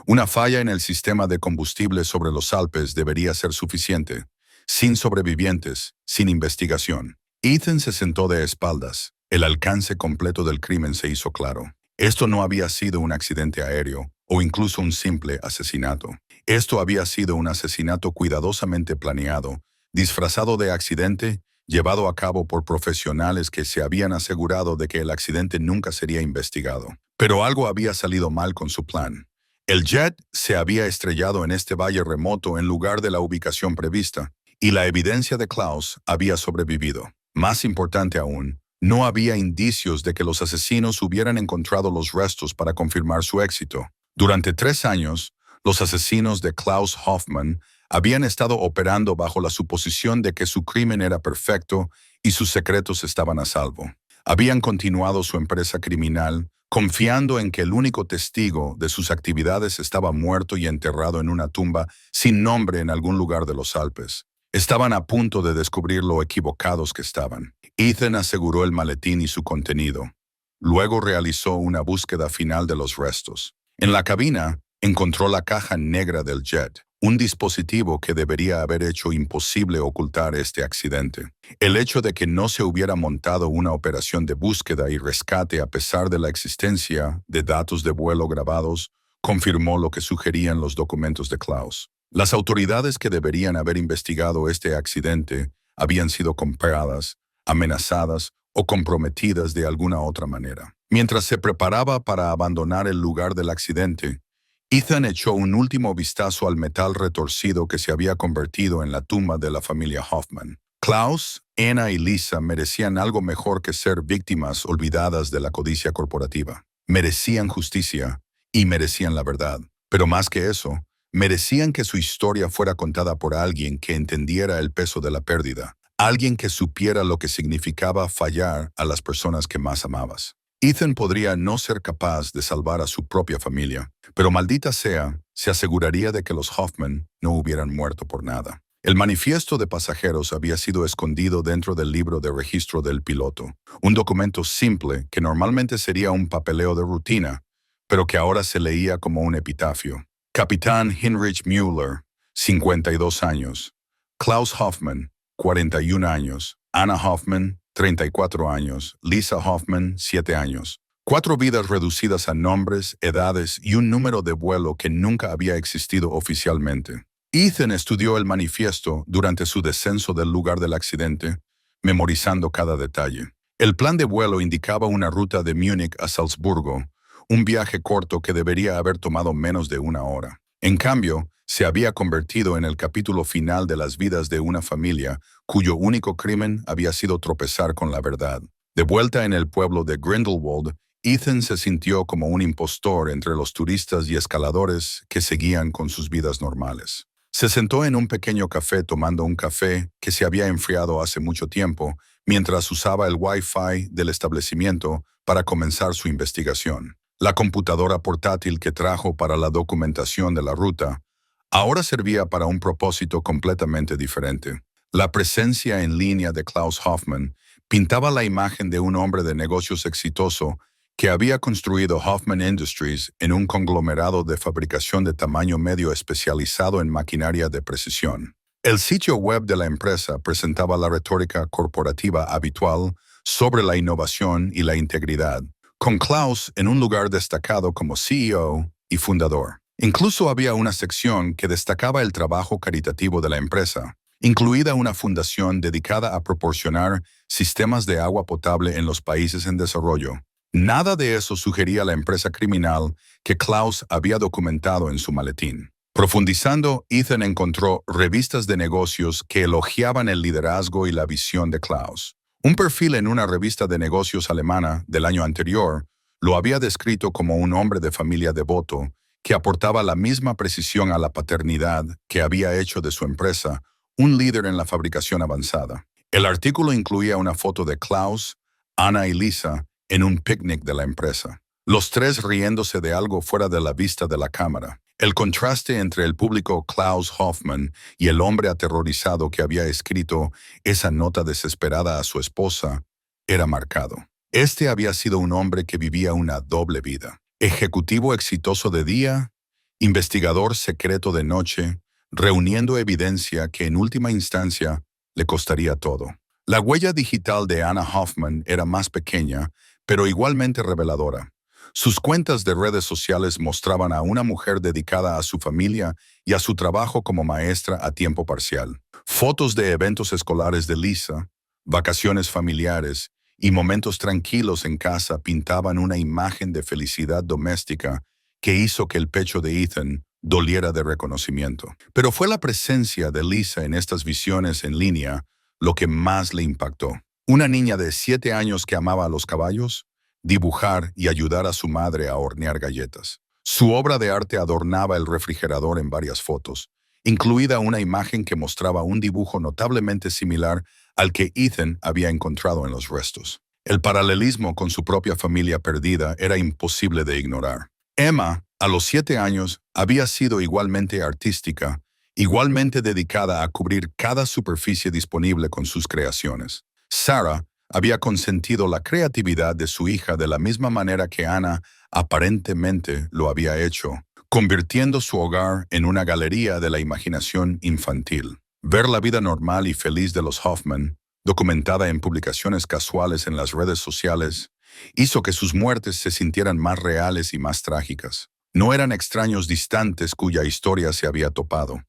Una falla en el sistema de combustible sobre los Alpes debería ser suficiente. Sin sobrevivientes, sin investigación. Ethan se sentó de espaldas. El alcance completo del crimen se hizo claro. Esto no había sido un accidente aéreo o incluso un simple asesinato. Esto había sido un asesinato cuidadosamente planeado, disfrazado de accidente, llevado a cabo por profesionales que se habían asegurado de que el accidente nunca sería investigado. Pero algo había salido mal con su plan. El jet se había estrellado en este valle remoto en lugar de la ubicación prevista, y la evidencia de Klaus había sobrevivido. Más importante aún, no había indicios de que los asesinos hubieran encontrado los restos para confirmar su éxito. Durante 3 años, los asesinos de Klaus Hoffman habían estado operando bajo la suposición de que su crimen era perfecto y sus secretos estaban a salvo. Habían continuado su empresa criminal, confiando en que el único testigo de sus actividades estaba muerto y enterrado en una tumba sin nombre en algún lugar de los Alpes. Estaban a punto de descubrir lo equivocados que estaban. Ethan aseguró el maletín y su contenido. Luego realizó una búsqueda final de los restos. En la cabina, encontró la caja negra del jet, un dispositivo que debería haber hecho imposible ocultar este accidente. El hecho de que no se hubiera montado una operación de búsqueda y rescate a pesar de la existencia de datos de vuelo grabados confirmó lo que sugerían los documentos de Klaus. Las autoridades que deberían haber investigado este accidente habían sido compradas, amenazadas o comprometidas de alguna otra manera. Mientras se preparaba para abandonar el lugar del accidente, Ethan echó un último vistazo al metal retorcido que se había convertido en la tumba de la familia Hoffman. Klaus, Anna y Lisa merecían algo mejor que ser víctimas olvidadas de la codicia corporativa. Merecían justicia y merecían la verdad. Pero más que eso, merecían que su historia fuera contada por alguien que entendiera el peso de la pérdida, alguien que supiera lo que significaba fallar a las personas que más amabas. Ethan podría no ser capaz de salvar a su propia familia, pero maldita sea, se aseguraría de que los Hoffman no hubieran muerto por nada. El manifiesto de pasajeros había sido escondido dentro del libro de registro del piloto, un documento simple que normalmente sería un papeleo de rutina, pero que ahora se leía como un epitafio. Capitán Heinrich Müller, 52 años. Klaus Hoffman, 41 años. Anna Hoffman, 34 años. Lisa Hoffman, 7 años. 4 vidas reducidas a nombres, edades y un número de vuelo que nunca había existido oficialmente. Ethan estudió el manifiesto durante su descenso del lugar del accidente, memorizando cada detalle. El plan de vuelo indicaba una ruta de Múnich a Salzburgo, un viaje corto que debería haber tomado menos de una hora. En cambio, se había convertido en el capítulo final de las vidas de una familia cuyo único crimen había sido tropezar con la verdad. De vuelta en el pueblo de Grindelwald, Ethan se sintió como un impostor entre los turistas y escaladores que seguían con sus vidas normales. Se sentó en un pequeño café tomando un café que se había enfriado hace mucho tiempo mientras usaba el Wi-Fi del establecimiento para comenzar su investigación. La computadora portátil que trajo para la documentación de la ruta ahora servía para un propósito completamente diferente. La presencia en línea de Klaus Hoffmann pintaba la imagen de un hombre de negocios exitoso que había construido Hoffman Industries en un conglomerado de fabricación de tamaño medio especializado en maquinaria de precisión. El sitio web de la empresa presentaba la retórica corporativa habitual sobre la innovación y la integridad, con Klaus en un lugar destacado como CEO y fundador. Incluso había una sección que destacaba el trabajo caritativo de la empresa, incluida una fundación dedicada a proporcionar sistemas de agua potable en los países en desarrollo. Nada de eso sugería la empresa criminal que Klaus había documentado en su maletín. Profundizando, Ethan encontró revistas de negocios que elogiaban el liderazgo y la visión de Klaus. Un perfil en una revista de negocios alemana del año anterior lo había descrito como un hombre de familia devoto que aportaba la misma precisión a la paternidad que había hecho de su empresa un líder en la fabricación avanzada. El artículo incluía una foto de Klaus, Anna y Lisa en un picnic de la empresa, los tres riéndose de algo fuera de la vista de la cámara. El contraste entre el público Klaus Hoffmann y el hombre aterrorizado que había escrito esa nota desesperada a su esposa era marcado. Este había sido un hombre que vivía una doble vida: ejecutivo exitoso de día, investigador secreto de noche, reuniendo evidencia que en última instancia le costaría todo. La huella digital de Anna Hoffmann era más pequeña, pero igualmente reveladora. Sus cuentas de redes sociales mostraban a una mujer dedicada a su familia y a su trabajo como maestra a tiempo parcial. Fotos de eventos escolares de Lisa, vacaciones familiares y momentos tranquilos en casa pintaban una imagen de felicidad doméstica que hizo que el pecho de Ethan doliera de reconocimiento. Pero fue la presencia de Lisa en estas visiones en línea lo que más le impactó. Una niña de 7 años que amaba a los caballos, dibujar y ayudar a su madre a hornear galletas. Su obra de arte adornaba el refrigerador en varias fotos, incluida una imagen que mostraba un dibujo notablemente similar al que Ethan había encontrado en los restos. El paralelismo con su propia familia perdida era imposible de ignorar. Emma, a los 7 años, había sido igualmente artística, igualmente dedicada a cubrir cada superficie disponible con sus creaciones. Sarah había consentido la creatividad de su hija de la misma manera que Anna aparentemente lo había hecho, convirtiendo su hogar en una galería de la imaginación infantil. Ver la vida normal y feliz de los Hoffman, documentada en publicaciones casuales en las redes sociales, hizo que sus muertes se sintieran más reales y más trágicas. No eran extraños distantes cuya historia se había topado.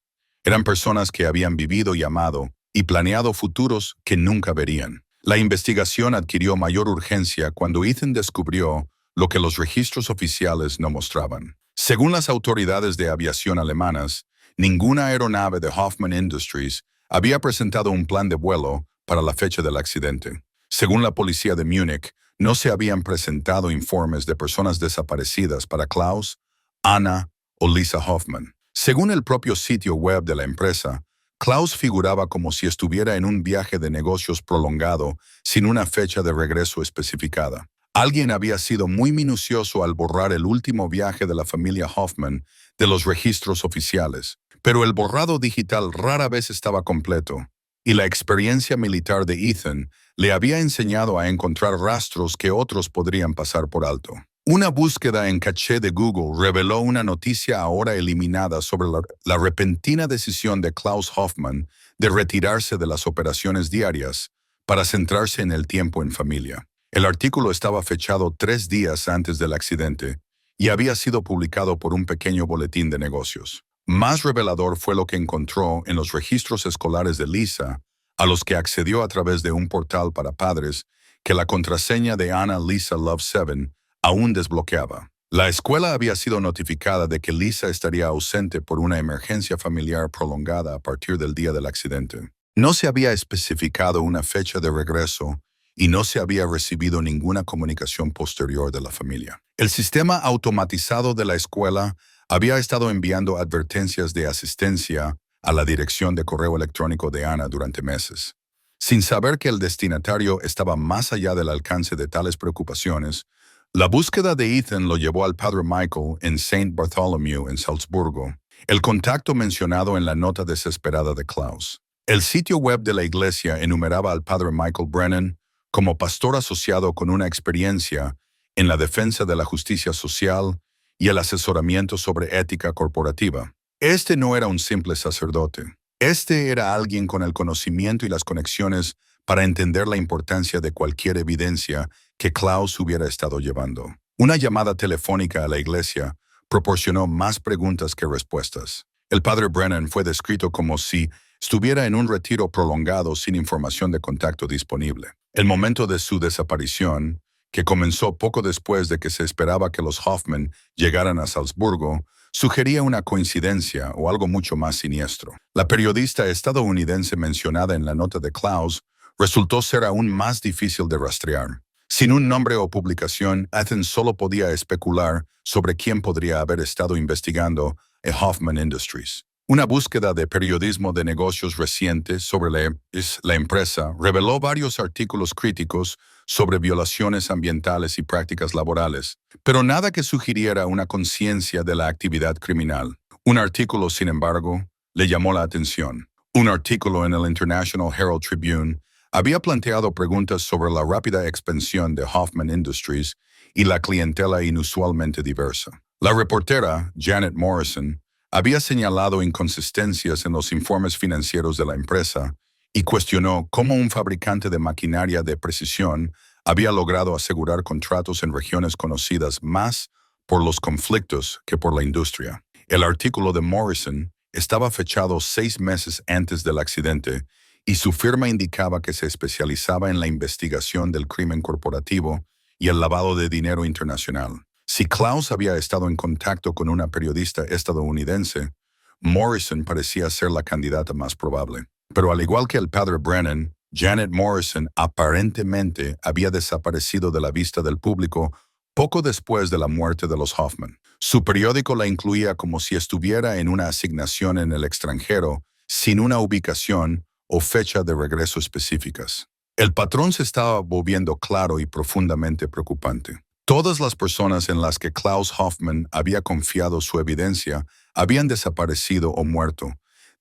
Eran personas que habían vivido y amado y planeado futuros que nunca verían. La investigación adquirió mayor urgencia cuando Ethan descubrió lo que los registros oficiales no mostraban. Según las autoridades de aviación alemanas, ninguna aeronave de Hoffman Industries había presentado un plan de vuelo para la fecha del accidente. Según la policía de Múnich, no se habían presentado informes de personas desaparecidas para Klaus, Anna o Lisa Hoffman. Según el propio sitio web de la empresa, Klaus figuraba como si estuviera en un viaje de negocios prolongado sin una fecha de regreso especificada. Alguien había sido muy minucioso al borrar el último viaje de la familia Hoffman de los registros oficiales, pero el borrado digital rara vez estaba completo, y la experiencia militar de Ethan le había enseñado a encontrar rastros que otros podrían pasar por alto. Una búsqueda en caché de Google reveló una noticia ahora eliminada sobre la repentina decisión de Klaus Hoffmann de retirarse de las operaciones diarias para centrarse en el tiempo en familia. El artículo estaba fechado 3 días antes del accidente y había sido publicado por un pequeño boletín de negocios. Más revelador fue lo que encontró en los registros escolares de Lisa, a los que accedió a través de un portal para padres que la contraseña de Anna Lisa Love 7 aún desbloqueaba. La escuela había sido notificada de que Lisa estaría ausente por una emergencia familiar prolongada a partir del día del accidente. No se había especificado una fecha de regreso y no se había recibido ninguna comunicación posterior de la familia. El sistema automatizado de la escuela había estado enviando advertencias de asistencia a la dirección de correo electrónico de Anna durante meses. Sin saber que el destinatario estaba más allá del alcance de tales preocupaciones, la búsqueda de Ethan lo llevó al padre Michael en St. Bartholomew, en Salzburgo, el contacto mencionado en la nota desesperada de Klaus. El sitio web de la iglesia enumeraba al padre Michael Brennan como pastor asociado con una experiencia en la defensa de la justicia social y el asesoramiento sobre ética corporativa. Este no era un simple sacerdote. Este era alguien con el conocimiento y las conexiones para entender la importancia de cualquier evidencia que Klaus hubiera estado llevando. Una llamada telefónica a la iglesia proporcionó más preguntas que respuestas. El padre Brennan fue descrito como si estuviera en un retiro prolongado sin información de contacto disponible. El momento de su desaparición, que comenzó poco después de que se esperaba que los Hoffman llegaran a Salzburgo, sugería una coincidencia o algo mucho más siniestro. La periodista estadounidense mencionada en la nota de Klaus resultó ser aún más difícil de rastrear. Sin un nombre o publicación, Ethan solo podía especular sobre quién podría haber estado investigando a Hoffman Industries. Una búsqueda de periodismo de negocios reciente sobre la empresa reveló varios artículos críticos sobre violaciones ambientales y prácticas laborales, pero nada que sugiriera una conciencia de la actividad criminal. Un artículo, sin embargo, le llamó la atención. Un artículo en el International Herald Tribune había planteado preguntas sobre la rápida expansión de Hoffman Industries y la clientela inusualmente diversa. La reportera, Janet Morrison, había señalado inconsistencias en los informes financieros de la empresa y cuestionó cómo un fabricante de maquinaria de precisión había logrado asegurar contratos en regiones conocidas más por los conflictos que por la industria. El artículo de Morrison estaba fechado 6 meses antes del accidente y su firma indicaba que se especializaba en la investigación del crimen corporativo y el lavado de dinero internacional. Si Klaus había estado en contacto con una periodista estadounidense, Morrison parecía ser la candidata más probable. Pero al igual que el padre Brennan, Janet Morrison aparentemente había desaparecido de la vista del público poco después de la muerte de los Hoffman. Su periódico la incluía como si estuviera en una asignación en el extranjero, sin una ubicación o fecha de regreso específicas. El patrón se estaba volviendo claro y profundamente preocupante. Todas las personas en las que Klaus Hoffman había confiado su evidencia habían desaparecido o muerto,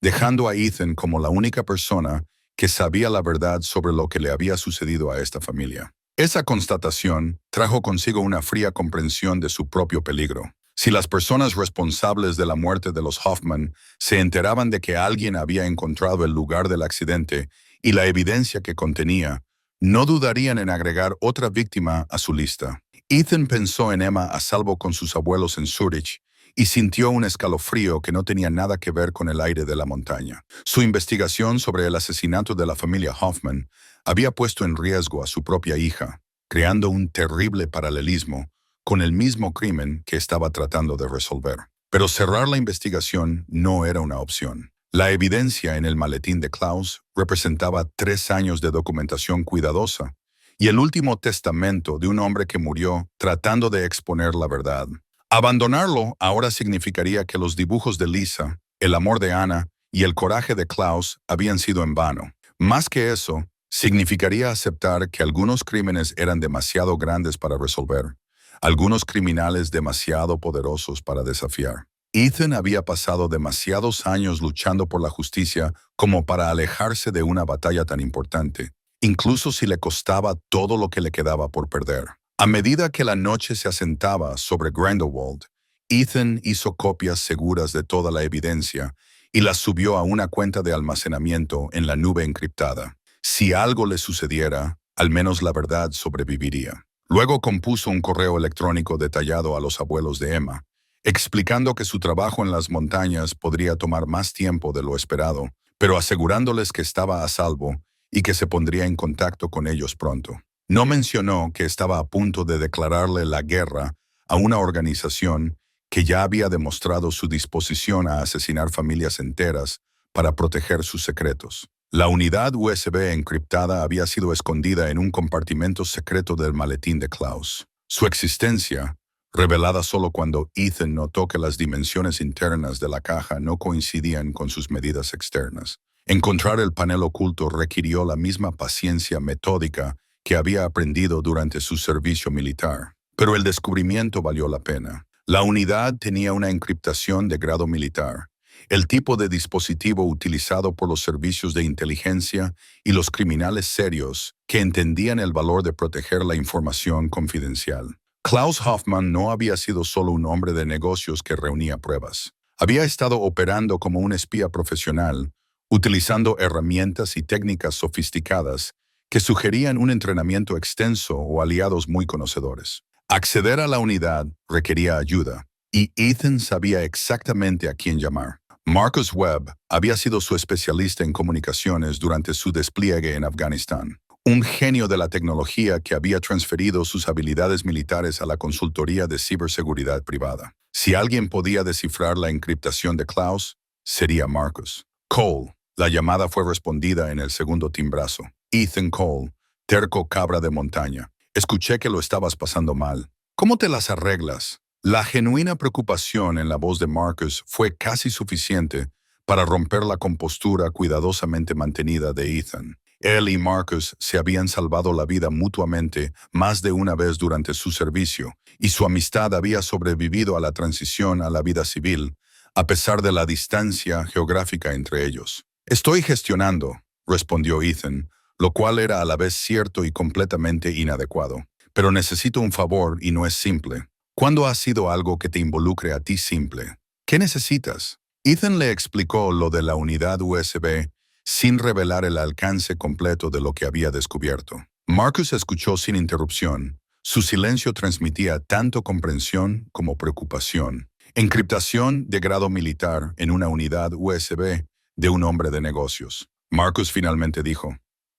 dejando a Ethan como la única persona que sabía la verdad sobre lo que le había sucedido a esta familia. Esa constatación trajo consigo una fría comprensión de su propio peligro. Si las personas responsables de la muerte de los Hoffman se enteraban de que alguien había encontrado el lugar del accidente y la evidencia que contenía, no dudarían en agregar otra víctima a su lista. Ethan pensó en Emma a salvo con sus abuelos en Zúrich y sintió un escalofrío que no tenía nada que ver con el aire de la montaña. Su investigación sobre el asesinato de la familia Hoffman había puesto en riesgo a su propia hija, creando un terrible paralelismo con el mismo crimen que estaba tratando de resolver. Pero cerrar la investigación no era una opción. La evidencia en el maletín de Klaus representaba 3 años de documentación cuidadosa y el último testamento de un hombre que murió tratando de exponer la verdad. Abandonarlo ahora significaría que los dibujos de Lisa, el amor de Anna y el coraje de Klaus habían sido en vano. Más que eso, significaría aceptar que algunos crímenes eran demasiado grandes para resolver, algunos criminales demasiado poderosos para desafiar. Ethan había pasado demasiados años luchando por la justicia como para alejarse de una batalla tan importante, incluso si le costaba todo lo que le quedaba por perder. A medida que la noche se asentaba sobre Grindelwald, Ethan hizo copias seguras de toda la evidencia y las subió a una cuenta de almacenamiento en la nube encriptada. Si algo le sucediera, al menos la verdad sobreviviría. Luego compuso un correo electrónico detallado a los abuelos de Emma, explicando que su trabajo en las montañas podría tomar más tiempo de lo esperado, pero asegurándoles que estaba a salvo y que se pondría en contacto con ellos pronto. No mencionó que estaba a punto de declararle la guerra a una organización que ya había demostrado su disposición a asesinar familias enteras para proteger sus secretos. La unidad USB encriptada había sido escondida en un compartimento secreto del maletín de Klaus. Su existencia, revelada solo cuando Ethan notó que las dimensiones internas de la caja no coincidían con sus medidas externas. Encontrar el panel oculto requirió la misma paciencia metódica que había aprendido durante su servicio militar. Pero el descubrimiento valió la pena. La unidad tenía una encriptación de grado militar, el tipo de dispositivo utilizado por los servicios de inteligencia y los criminales serios que entendían el valor de proteger la información confidencial. Klaus Hoffman no había sido solo un hombre de negocios que reunía pruebas. Había estado operando como un espía profesional, utilizando herramientas y técnicas sofisticadas que sugerían un entrenamiento extenso o aliados muy conocedores. Acceder a la unidad requería ayuda, y Ethan sabía exactamente a quién llamar. Marcus Webb había sido su especialista en comunicaciones durante su despliegue en Afganistán, un genio de la tecnología que había transferido sus habilidades militares a la consultoría de ciberseguridad privada. Si alguien podía descifrar la encriptación de Klaus, sería Marcus. Cole. La llamada fue respondida en el segundo timbrazo. Ethan Cole, terco cabra de montaña. Escuché que lo estabas pasando mal. ¿Cómo te las arreglas? La genuina preocupación en la voz de Marcus fue casi suficiente para romper la compostura cuidadosamente mantenida de Ethan. Él y Marcus se habían salvado la vida mutuamente más de una vez durante su servicio, y su amistad había sobrevivido a la transición a la vida civil, a pesar de la distancia geográfica entre ellos. Estoy gestionando, respondió Ethan, lo cual era a la vez cierto y completamente inadecuado. Pero necesito un favor y no es simple. ¿Cuándo ha sido algo que te involucre a ti simple? ¿Qué necesitas? Ethan le explicó lo de la unidad USB sin revelar el alcance completo de lo que había descubierto. Marcus escuchó sin interrupción. Su silencio transmitía tanto comprensión como preocupación. Encriptación de grado militar en una unidad USB de un hombre de negocios. Marcus finalmente dijo,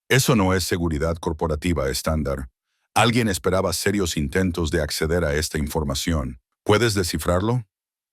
eso no es seguridad corporativa estándar. Alguien esperaba serios intentos de acceder a esta información. ¿Puedes descifrarlo?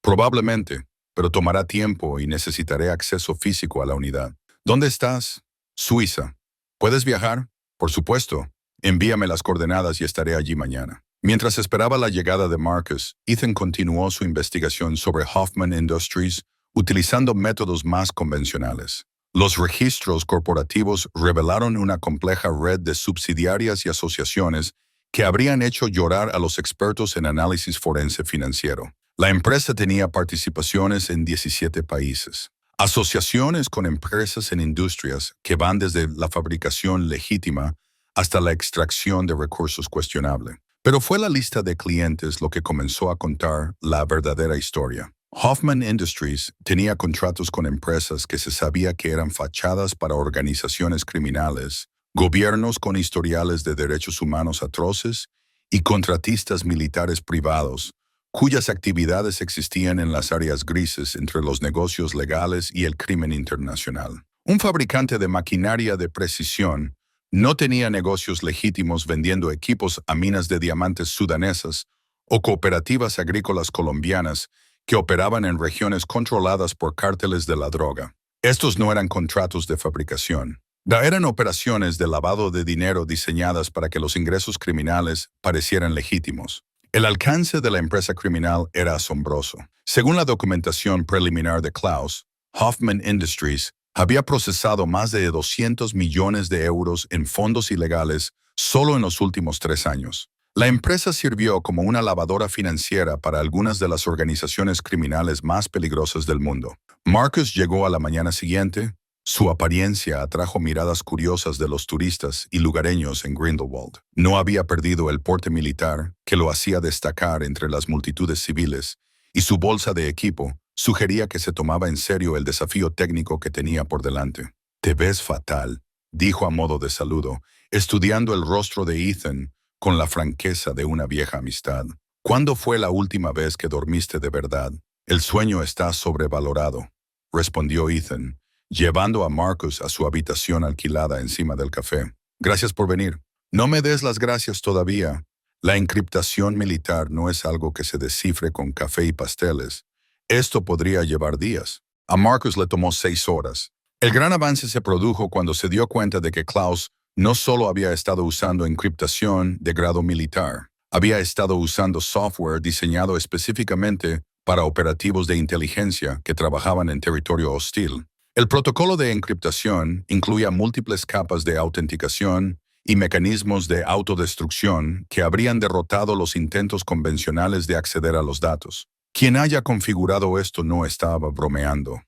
Probablemente, pero tomará tiempo y necesitaré acceso físico a la unidad. ¿Dónde estás? Suiza. ¿Puedes viajar? Por supuesto. Envíame las coordenadas y estaré allí mañana. Mientras esperaba la llegada de Marcus, Ethan continuó su investigación sobre Hoffman Industries utilizando métodos más convencionales. Los registros corporativos revelaron una compleja red de subsidiarias y asociaciones que habrían hecho llorar a los expertos en análisis forense financiero. La empresa tenía participaciones en 17 países. Asociaciones con empresas en industrias que van desde la fabricación legítima hasta la extracción de recursos cuestionable. Pero fue la lista de clientes lo que comenzó a contar la verdadera historia. Hoffman Industries tenía contratos con empresas que se sabía que eran fachadas para organizaciones criminales, gobiernos con historiales de derechos humanos atroces y contratistas militares privados, cuyas actividades existían en las áreas grises entre los negocios legales y el crimen internacional. Un fabricante de maquinaria de precisión no tenía negocios legítimos vendiendo equipos a minas de diamantes sudanesas o cooperativas agrícolas colombianas que operaban en regiones controladas por cárteles de la droga. Estos no eran contratos de fabricación. Eran operaciones de lavado de dinero diseñadas para que los ingresos criminales parecieran legítimos. El alcance de la empresa criminal era asombroso. Según la documentación preliminar de Klaus, Hoffman Industries había procesado más de 200 millones de euros en fondos ilegales solo en los últimos 3 años. La empresa sirvió como una lavadora financiera para algunas de las organizaciones criminales más peligrosas del mundo. Marcus llegó a la mañana siguiente. Su apariencia atrajo miradas curiosas de los turistas y lugareños en Grindelwald. No había perdido el porte militar que lo hacía destacar entre las multitudes civiles, y su bolsa de equipo sugería que se tomaba en serio el desafío técnico que tenía por delante. «Te ves fatal», dijo a modo de saludo, estudiando el rostro de Ethan con la franqueza de una vieja amistad. «¿Cuándo fue la última vez que dormiste de verdad?» «El sueño está sobrevalorado», respondió Ethan, llevando a Marcus a su habitación alquilada encima del café. «Gracias por venir». No me des las gracias todavía. La encriptación militar no es algo que se descifre con café y pasteles. Esto podría llevar días. A Marcus le tomó 6 horas. El gran avance se produjo cuando se dio cuenta de que Klaus no solo había estado usando encriptación de grado militar, había estado usando software diseñado específicamente para operativos de inteligencia que trabajaban en territorio hostil. El protocolo de encriptación incluía múltiples capas de autenticación y mecanismos de autodestrucción que habrían derrotado los intentos convencionales de acceder a los datos. Quien haya configurado esto no estaba bromeando,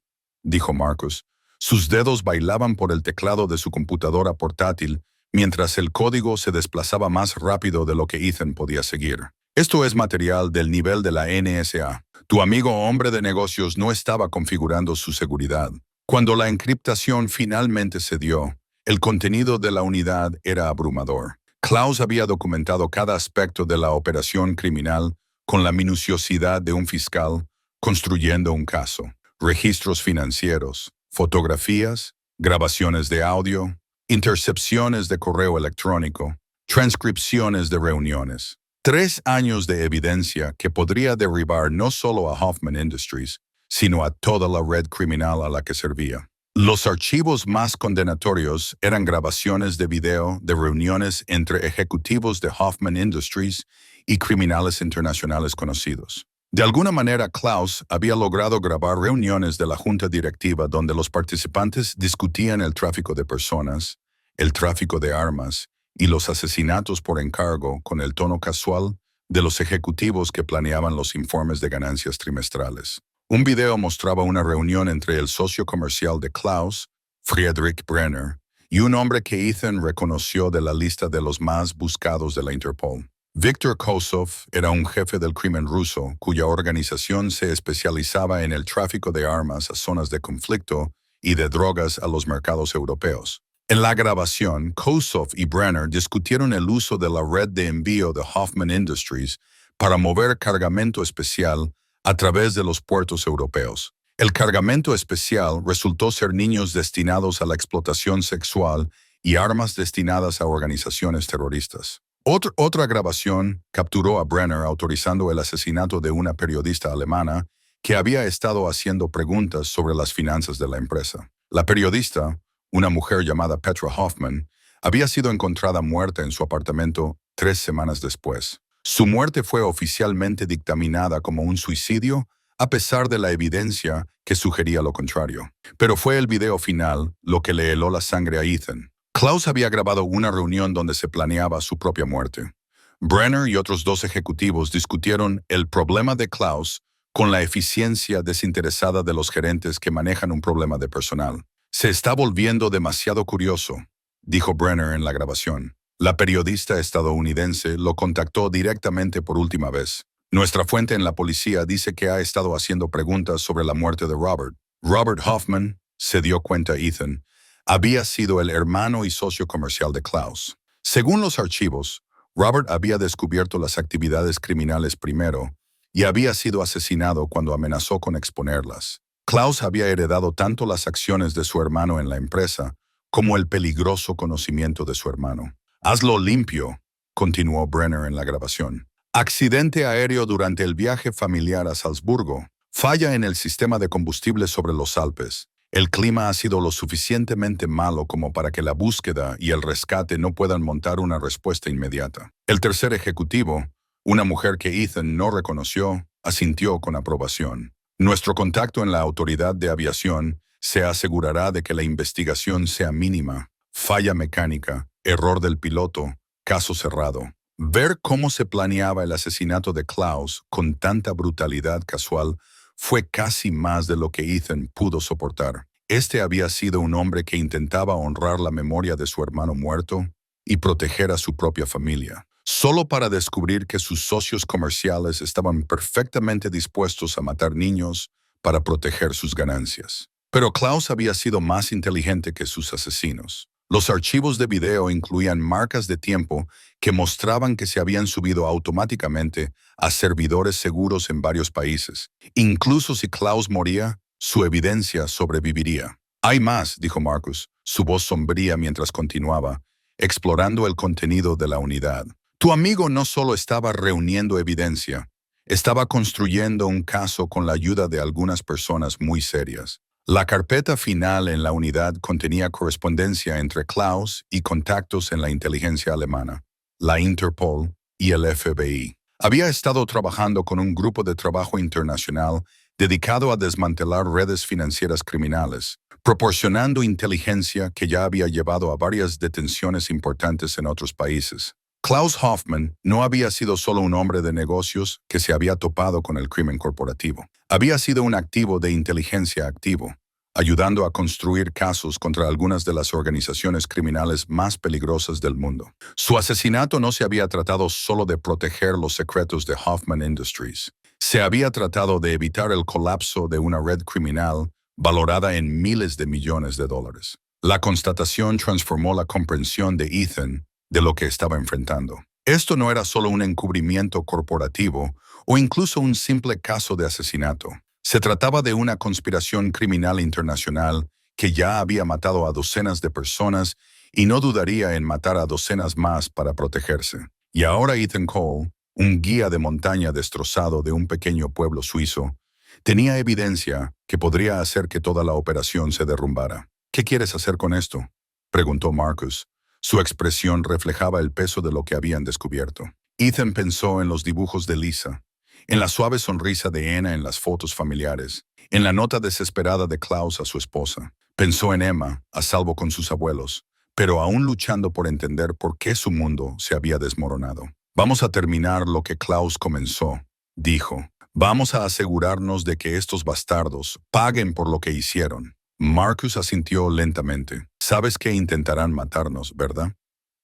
dijo Marcus. Sus dedos bailaban por el teclado de su computadora portátil mientras el código se desplazaba más rápido de lo que Ethan podía seguir. Esto es material del nivel de la NSA. Tu amigo hombre de negocios no estaba configurando su seguridad. Cuando la encriptación finalmente se dio, el contenido de la unidad era abrumador. Klaus había documentado cada aspecto de la operación criminal con la minuciosidad de un fiscal construyendo un caso. Registros financieros, fotografías, grabaciones de audio, intercepciones de correo electrónico, transcripciones de reuniones. 3 años de evidencia que podría derribar no solo a Hoffman Industries, sino a toda la red criminal a la que servía. Los archivos más condenatorios eran grabaciones de video de reuniones entre ejecutivos de Hoffman Industries y criminales internacionales conocidos. De alguna manera, Klaus había logrado grabar reuniones de la junta directiva donde los participantes discutían el tráfico de personas, el tráfico de armas y los asesinatos por encargo con el tono casual de los ejecutivos que planeaban los informes de ganancias trimestrales. Un video mostraba una reunión entre el socio comercial de Klaus, Friedrich Brenner, y un hombre que Ethan reconoció de la lista de los más buscados de la Interpol. Viktor Kosov era un jefe del crimen ruso cuya organización se especializaba en el tráfico de armas a zonas de conflicto y de drogas a los mercados europeos. En la grabación, Kosov y Brenner discutieron el uso de la red de envío de Hoffman Industries para mover cargamento especial a través de los puertos europeos. El cargamento especial resultó ser niños destinados a la explotación sexual y armas destinadas a organizaciones terroristas. Otra grabación capturó a Brenner autorizando el asesinato de una periodista alemana que había estado haciendo preguntas sobre las finanzas de la empresa. La periodista, una mujer llamada Petra Hoffman, había sido encontrada muerta en su apartamento 3 semanas después. Su muerte fue oficialmente dictaminada como un suicidio a pesar de la evidencia que sugería lo contrario. Pero fue el video final lo que le heló la sangre a Ethan. Klaus había grabado una reunión donde se planeaba su propia muerte. Brenner y otros 2 ejecutivos discutieron el problema de Klaus con la eficiencia desinteresada de los gerentes que manejan un problema de personal. Se está volviendo demasiado curioso, dijo Brenner en la grabación. La periodista estadounidense lo contactó directamente por última vez. Nuestra fuente en la policía dice que ha estado haciendo preguntas sobre la muerte de Robert. Robert Hoffman, se dio cuenta Ethan, había sido el hermano y socio comercial de Klaus. Según los archivos, Robert había descubierto las actividades criminales primero y había sido asesinado cuando amenazó con exponerlas. Klaus había heredado tanto las acciones de su hermano en la empresa como el peligroso conocimiento de su hermano. Hazlo limpio, continuó Brenner en la grabación. Accidente aéreo durante el viaje familiar a Salzburgo. Falla en el sistema de combustible sobre los Alpes. El clima ha sido lo suficientemente malo como para que la búsqueda y el rescate no puedan montar una respuesta inmediata. El tercer ejecutivo, una mujer que Ethan no reconoció, asintió con aprobación. Nuestro contacto en la autoridad de aviación se asegurará de que la investigación sea mínima. Falla mecánica, error del piloto, caso cerrado. Ver cómo se planeaba el asesinato de Klaus con tanta brutalidad casual fue casi más de lo que Ethan pudo soportar. Este había sido un hombre que intentaba honrar la memoria de su hermano muerto y proteger a su propia familia, solo para descubrir que sus socios comerciales estaban perfectamente dispuestos a matar niños para proteger sus ganancias. Pero Klaus había sido más inteligente que sus asesinos. Los archivos de video incluían marcas de tiempo que mostraban que se habían subido automáticamente a servidores seguros en varios países. Incluso si Klaus moría, su evidencia sobreviviría. Hay más, dijo Marcus, su voz sombría mientras continuaba. explorando el contenido de la unidad. Tu amigo no solo estaba reuniendo evidencia, estaba construyendo un caso con la ayuda de algunas personas muy serias. La carpeta final en la unidad contenía correspondencia entre Klaus y contactos en la inteligencia alemana, la Interpol y el FBI. Había estado trabajando con un grupo de trabajo internacional dedicado a desmantelar redes financieras criminales, proporcionando inteligencia que ya había llevado a varias detenciones importantes en otros países. Klaus Hoffman no había sido solo un hombre de negocios que se había topado con el crimen corporativo. Había sido un activo de inteligencia activo, ayudando a construir casos contra algunas de las organizaciones criminales más peligrosas del mundo. Su asesinato no se había tratado solo de proteger los secretos de Hoffman Industries. Se había tratado de evitar el colapso de una red criminal valorada en miles de millones de dólares. La constatación transformó la comprensión de Ethan de lo que estaba enfrentando. Esto no era solo un encubrimiento corporativo o incluso un simple caso de asesinato. Se trataba de una conspiración criminal internacional que ya había matado a docenas de personas y no dudaría en matar a docenas más para protegerse. Y ahora Ethan Cole, un guía de montaña destrozado de un pequeño pueblo suizo, tenía evidencia que podría hacer que toda la operación se derrumbara. ¿Qué quieres hacer con esto?, preguntó Marcus. Su expresión reflejaba el peso de lo que habían descubierto. Ethan pensó en los dibujos de Lisa, en la suave sonrisa de Anna en las fotos familiares, en la nota desesperada de Klaus a su esposa. Pensó en Emma, a salvo con sus abuelos, pero aún luchando por entender por qué su mundo se había desmoronado. Vamos a terminar lo que Klaus comenzó, dijo. Vamos a asegurarnos de que estos bastardos paguen por lo que hicieron. Marcus asintió lentamente. Sabes que intentarán matarnos, ¿verdad?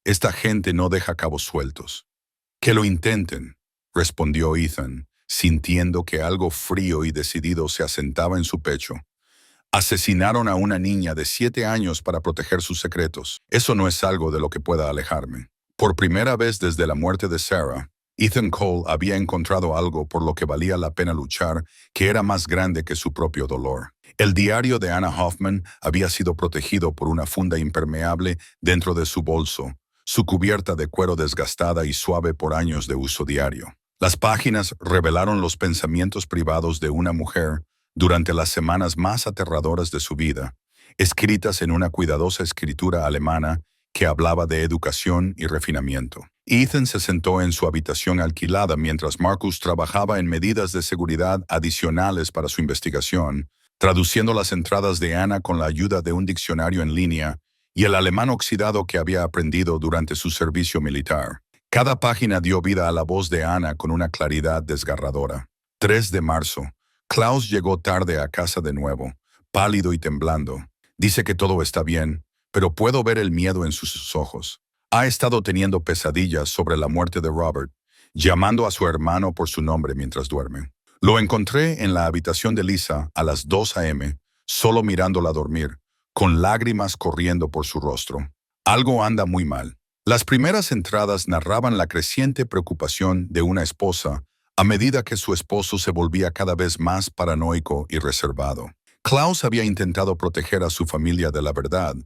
Esta gente no deja cabos sueltos. Que lo intenten, respondió Ethan, sintiendo que algo frío y decidido se asentaba en su pecho. Asesinaron a una niña de 7 años para proteger sus secretos. Eso no es algo de lo que pueda alejarme. Por primera vez desde la muerte de Sarah, Ethan Cole había encontrado algo por lo que valía la pena luchar, que era más grande que su propio dolor. El diario de Anna Hoffman había sido protegido por una funda impermeable dentro de su bolso, su cubierta de cuero desgastada y suave por años de uso diario. Las páginas revelaron los pensamientos privados de una mujer durante las semanas más aterradoras de su vida, escritas en una cuidadosa escritura alemana que hablaba de educación y refinamiento. Ethan se sentó en su habitación alquilada mientras Marcus trabajaba en medidas de seguridad adicionales para su investigación, traduciendo las entradas de Anna con la ayuda de un diccionario en línea y el alemán oxidado que había aprendido durante su servicio militar. Cada página dio vida a la voz de Anna con una claridad desgarradora. 3 de marzo. Klaus llegó tarde a casa de nuevo, pálido y temblando. Dice que todo está bien, pero puedo ver el miedo en sus ojos. Ha estado teniendo pesadillas sobre la muerte de Robert, llamando a su hermano por su nombre mientras duerme. Lo encontré en la habitación de Lisa a las 2 a.m., solo mirándola dormir, con lágrimas corriendo por su rostro. Algo anda muy mal. Las primeras entradas narraban la creciente preocupación de una esposa a medida que su esposo se volvía cada vez más paranoico y reservado. Klaus había intentado proteger a su familia de la verdad,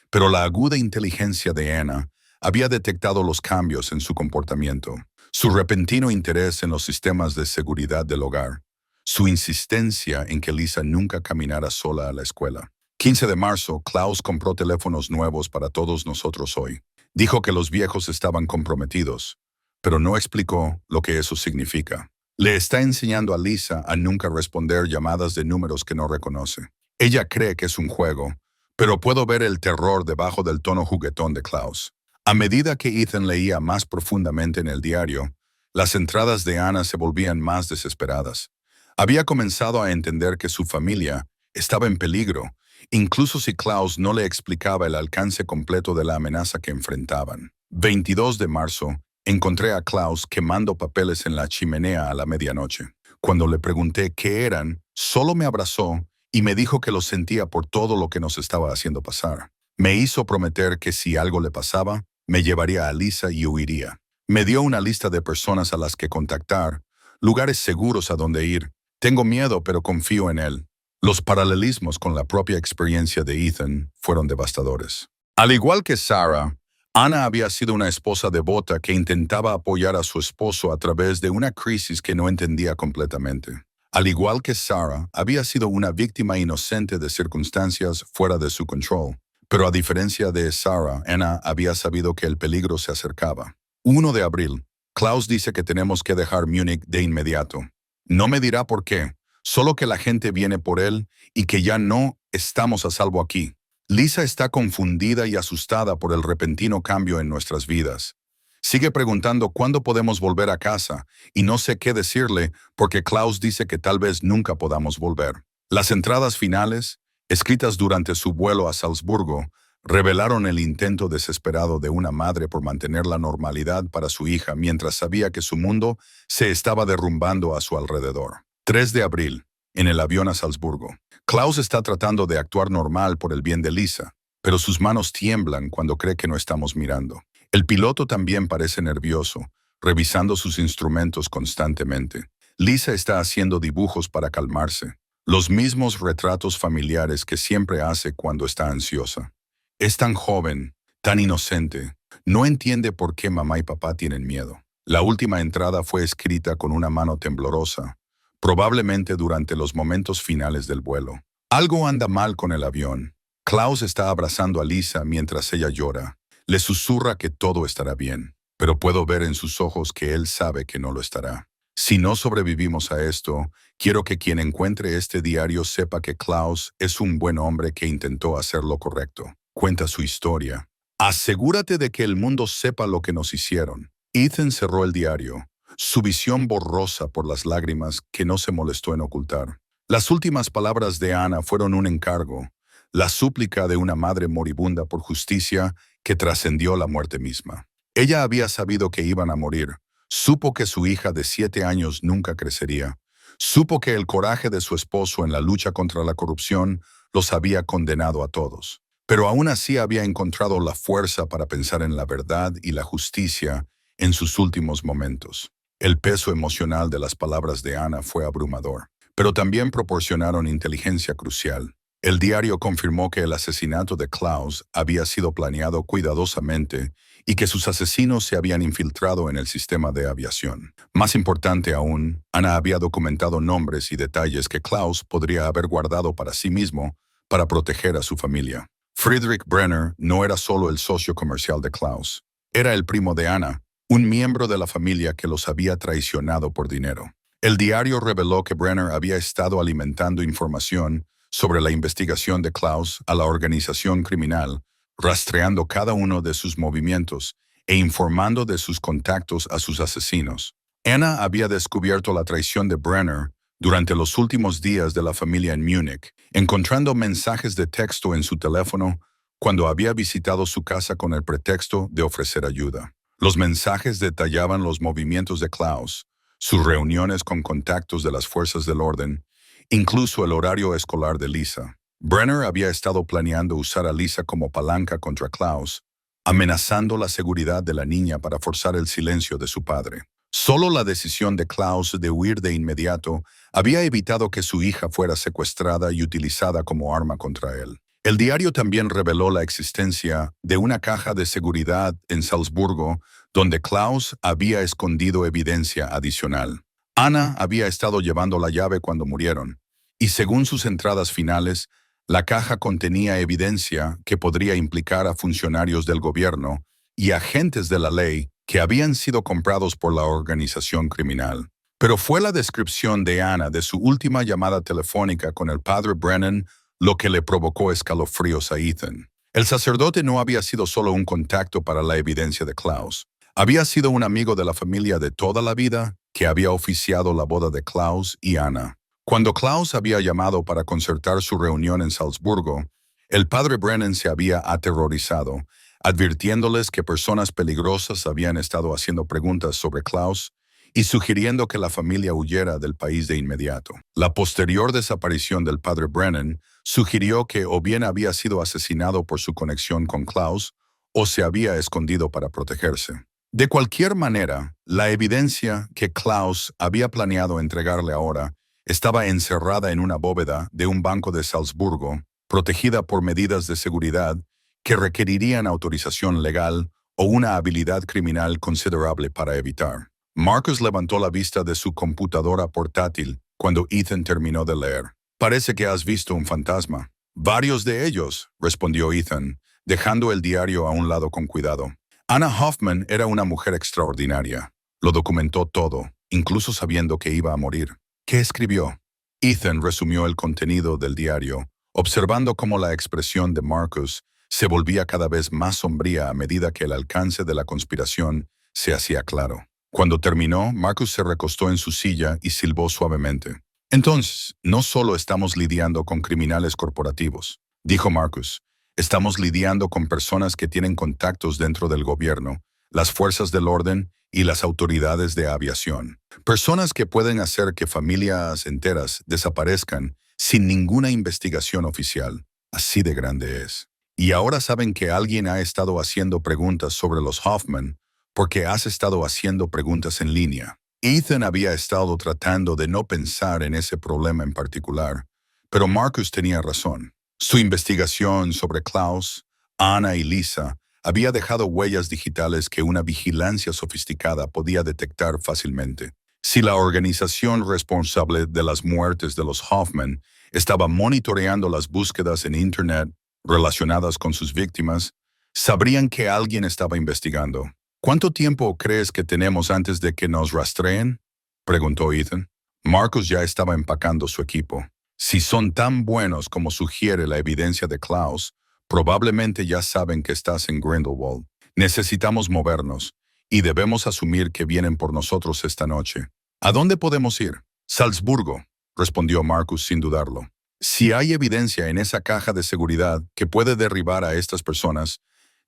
pero la aguda inteligencia de Anna había detectado los cambios en su comportamiento. Su repentino interés en los sistemas de seguridad del hogar, su insistencia en que Lisa nunca caminara sola a la escuela. 15 de marzo, Klaus compró teléfonos nuevos para todos nosotros hoy. Dijo que los viejos estaban comprometidos, pero no explicó lo que eso significa. Le está enseñando a Lisa a nunca responder llamadas de números que no reconoce. Ella cree que es un juego, pero puedo ver el terror debajo del tono juguetón de Klaus. A medida que Ethan leía más profundamente en el diario, las entradas de Anna se volvían más desesperadas. Había comenzado a entender que su familia estaba en peligro, incluso si Klaus no le explicaba el alcance completo de la amenaza que enfrentaban. 22 de marzo, encontré a Klaus quemando papeles en la chimenea a la medianoche. Cuando le pregunté qué eran, solo me abrazó y me dijo que lo sentía por todo lo que nos estaba haciendo pasar. Me hizo prometer que si algo le pasaba, me llevaría a Lisa y huiría. Me dio una lista de personas a las que contactar, lugares seguros a donde ir. Tengo miedo, pero confío en él. Los paralelismos con la propia experiencia de Ethan fueron devastadores. Al igual que Sarah, Ana había sido una esposa devota que intentaba apoyar a su esposo a través de una crisis que no entendía completamente. Al igual que Sarah, había sido una víctima inocente de circunstancias fuera de su control. Pero a diferencia de Sarah, Ana había sabido que el peligro se acercaba. 1 de abril. Klaus dice que tenemos que dejar Múnich de inmediato. No me dirá por qué, solo que la gente viene por él y que ya no estamos a salvo aquí. Lisa está confundida y asustada por el repentino cambio en nuestras vidas. Sigue preguntando cuándo podemos volver a casa y no sé qué decirle porque Klaus dice que tal vez nunca podamos volver. Las entradas finales, escritas durante su vuelo a Salzburgo, revelaron el intento desesperado de una madre por mantener la normalidad para su hija mientras sabía que su mundo se estaba derrumbando a su alrededor. 3 de abril, en el avión a Salzburgo. Klaus está tratando de actuar normal por el bien de Lisa, pero sus manos tiemblan cuando cree que no estamos mirando. El piloto también parece nervioso, revisando sus instrumentos constantemente. Lisa está haciendo dibujos para calmarse, los mismos retratos familiares que siempre hace cuando está ansiosa. Es tan joven, tan inocente, no entiende por qué mamá y papá tienen miedo. La última entrada fue escrita con una mano temblorosa, probablemente durante los momentos finales del vuelo. Algo anda mal con el avión. Klaus está abrazando a Lisa mientras ella llora. Le susurra que todo estará bien, pero puedo ver en sus ojos que él sabe que no lo estará. Si no sobrevivimos a esto, quiero que quien encuentre este diario sepa que Klaus es un buen hombre que intentó hacer lo correcto. Cuenta su historia. Asegúrate de que el mundo sepa lo que nos hicieron. Ethan cerró el diario, su visión borrosa por las lágrimas que no se molestó en ocultar. Las últimas palabras de Ana fueron un encargo, la súplica de una madre moribunda por justicia que trascendió la muerte misma. Ella había sabido que iban a morir, supo que su hija de 7 años nunca crecería, supo que el coraje de su esposo en la lucha contra la corrupción los había condenado a todos. Pero aún así había encontrado la fuerza para pensar en la verdad y la justicia en sus últimos momentos. El peso emocional de las palabras de Ana fue abrumador, pero también proporcionaron inteligencia crucial. El diario confirmó que el asesinato de Klaus había sido planeado cuidadosamente y que sus asesinos se habían infiltrado en el sistema de aviación. Más importante aún, Ana había documentado nombres y detalles que Klaus podría haber guardado para sí mismo para proteger a su familia. Friedrich Brenner no era solo el socio comercial de Klaus, era el primo de Ana, un miembro de la familia que los había traicionado por dinero. El diario reveló que Brenner había estado alimentando información sobre la investigación de Klaus a la organización criminal, rastreando cada uno de sus movimientos e informando de sus contactos a sus asesinos. Ana había descubierto la traición de Brenner durante los últimos días de la familia en Múnich, encontrando mensajes de texto en su teléfono cuando había visitado su casa con el pretexto de ofrecer ayuda. Los mensajes detallaban los movimientos de Klaus, sus reuniones con contactos de las fuerzas del orden, incluso el horario escolar de Lisa. Brenner había estado planeando usar a Lisa como palanca contra Klaus, amenazando la seguridad de la niña para forzar el silencio de su padre. Solo la decisión de Klaus de huir de inmediato había evitado que su hija fuera secuestrada y utilizada como arma contra él. El diario también reveló la existencia de una caja de seguridad en Salzburgo donde Klaus había escondido evidencia adicional. Ana había estado llevando la llave cuando murieron, y según sus entradas finales, la caja contenía evidencia que podría implicar a funcionarios del gobierno y agentes de la ley que habían sido comprados por la organización criminal. Pero fue la descripción de Ana de su última llamada telefónica con el padre Brennan lo que le provocó escalofríos a Ethan. El sacerdote no había sido solo un contacto para la evidencia de Klaus. Había sido un amigo de la familia de toda la vida que había oficiado la boda de Klaus y Ana. Cuando Klaus había llamado para concertar su reunión en Salzburgo, el padre Brennan se había aterrorizado, advirtiéndoles que personas peligrosas habían estado haciendo preguntas sobre Klaus y sugiriendo que la familia huyera del país de inmediato. La posterior desaparición del padre Brennan sugirió que o bien había sido asesinado por su conexión con Klaus o se había escondido para protegerse. De cualquier manera, la evidencia que Klaus había planeado entregarle ahora estaba encerrada en una bóveda de un banco de Salzburgo, protegida por medidas de seguridad que requerirían autorización legal o una habilidad criminal considerable para evitar. Marcus levantó la vista de su computadora portátil cuando Ethan terminó de leer. Parece que has visto un fantasma. Varios de ellos, respondió Ethan, dejando el diario a un lado con cuidado. Anna Hoffman era una mujer extraordinaria. Lo documentó todo, incluso sabiendo que iba a morir. ¿Qué escribió? Ethan resumió el contenido del diario, observando cómo la expresión de Marcus se volvía cada vez más sombría a medida que el alcance de la conspiración se hacía claro. Cuando terminó, Marcus se recostó en su silla y silbó suavemente. Entonces, no solo estamos lidiando con criminales corporativos, dijo Marcus. Estamos lidiando con personas que tienen contactos dentro del gobierno, las fuerzas del orden y las autoridades de aviación. Personas que pueden hacer que familias enteras desaparezcan sin ninguna investigación oficial. Así de grande es. Y ahora saben que alguien ha estado haciendo preguntas sobre los Hoffman porque has estado haciendo preguntas en línea. Ethan había estado tratando de no pensar en ese problema en particular, pero Marcus tenía razón. Su investigación sobre Klaus, Anna y Lisa había dejado huellas digitales que una vigilancia sofisticada podía detectar fácilmente. Si la organización responsable de las muertes de los Hoffman estaba monitoreando las búsquedas en Internet relacionadas con sus víctimas, sabrían que alguien estaba investigando. ¿Cuánto tiempo crees que tenemos antes de que nos rastreen? Preguntó Ethan. Marcus ya estaba empacando su equipo. Si son tan buenos como sugiere la evidencia de Klaus, probablemente ya saben que estás en Grindelwald. Necesitamos movernos, y debemos asumir que vienen por nosotros esta noche. ¿A dónde podemos ir? Salzburgo, respondió Marcus sin dudarlo. Si hay evidencia en esa caja de seguridad que puede derribar a estas personas,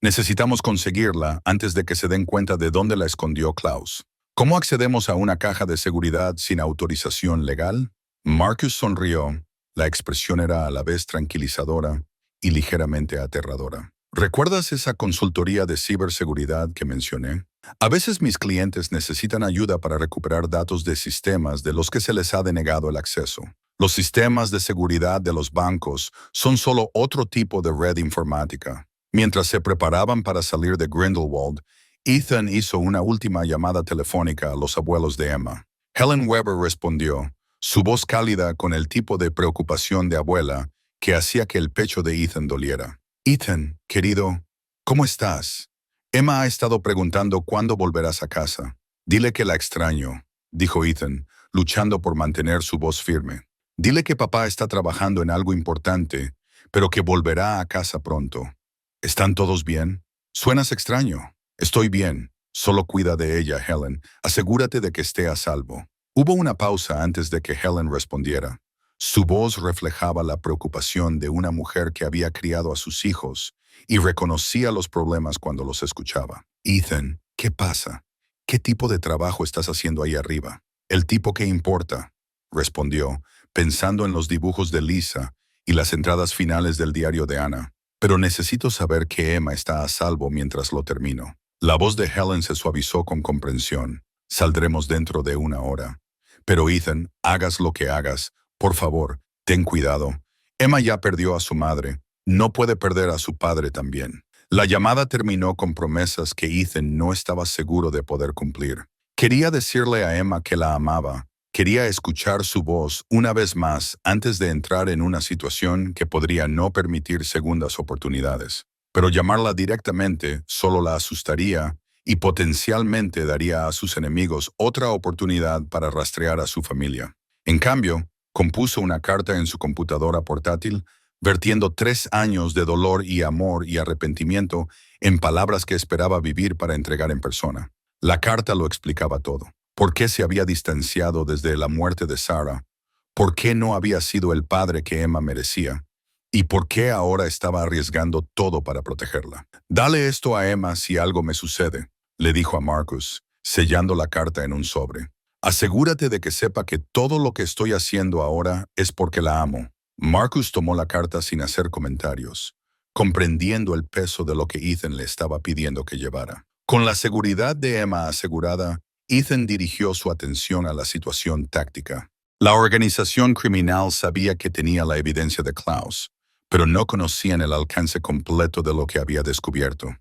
necesitamos conseguirla antes de que se den cuenta de dónde la escondió Klaus. ¿Cómo accedemos a una caja de seguridad sin autorización legal? Marcus sonrió. La expresión era a la vez tranquilizadora y ligeramente aterradora. ¿Recuerdas esa consultoría de ciberseguridad que mencioné? A veces mis clientes necesitan ayuda para recuperar datos de sistemas de los que se les ha denegado el acceso. Los sistemas de seguridad de los bancos son solo otro tipo de red informática. Mientras se preparaban para salir de Grindelwald, Ethan hizo una última llamada telefónica a los abuelos de Emma. Helen Weber respondió, su voz cálida con el tipo de preocupación de abuela que hacía que el pecho de Ethan doliera. Ethan, querido, ¿cómo estás? Emma ha estado preguntando cuándo volverás a casa. Dile que la extraño, dijo Ethan, luchando por mantener su voz firme. Dile que papá está trabajando en algo importante, pero que volverá a casa pronto. ¿Están todos bien? Suenas extraño. Estoy bien. Solo cuida de ella, Helen. Asegúrate de que esté a salvo. Hubo una pausa antes de que Helen respondiera. Su voz reflejaba la preocupación de una mujer que había criado a sus hijos y reconocía los problemas cuando los escuchaba. Ethan, ¿qué pasa? ¿Qué tipo de trabajo estás haciendo ahí arriba? El tipo que importa, respondió, pensando en los dibujos de Lisa y las entradas finales del diario de Anna. Pero necesito saber que Emma está a salvo mientras lo termino. La voz de Helen se suavizó con comprensión. Saldremos dentro de una hora. Pero Ethan, hagas lo que hagas, por favor, ten cuidado. Emma ya perdió a su madre. No puede perder a su padre también. La llamada terminó con promesas que Ethan no estaba seguro de poder cumplir. Quería decirle a Emma que la amaba. Quería escuchar su voz una vez más antes de entrar en una situación que podría no permitir segundas oportunidades. Pero llamarla directamente solo la asustaría y potencialmente daría a sus enemigos otra oportunidad para rastrear a su familia. En cambio, compuso una carta en su computadora portátil, vertiendo 3 años de dolor y amor y arrepentimiento en palabras que esperaba vivir para entregar en persona. La carta lo explicaba todo. ¿Por qué se había distanciado desde la muerte de Sarah? ¿Por qué no había sido el padre que Emma merecía? ¿Y por qué ahora estaba arriesgando todo para protegerla? Dale esto a Emma si algo me sucede, le dijo a Marcus, sellando la carta en un sobre. Asegúrate de que sepa que todo lo que estoy haciendo ahora es porque la amo. Marcus tomó la carta sin hacer comentarios, comprendiendo el peso de lo que Ethan le estaba pidiendo que llevara. Con la seguridad de Emma asegurada, Ethan dirigió su atención a la situación táctica. La organización criminal sabía que tenía la evidencia de Klaus, pero no conocían el alcance completo de lo que había descubierto.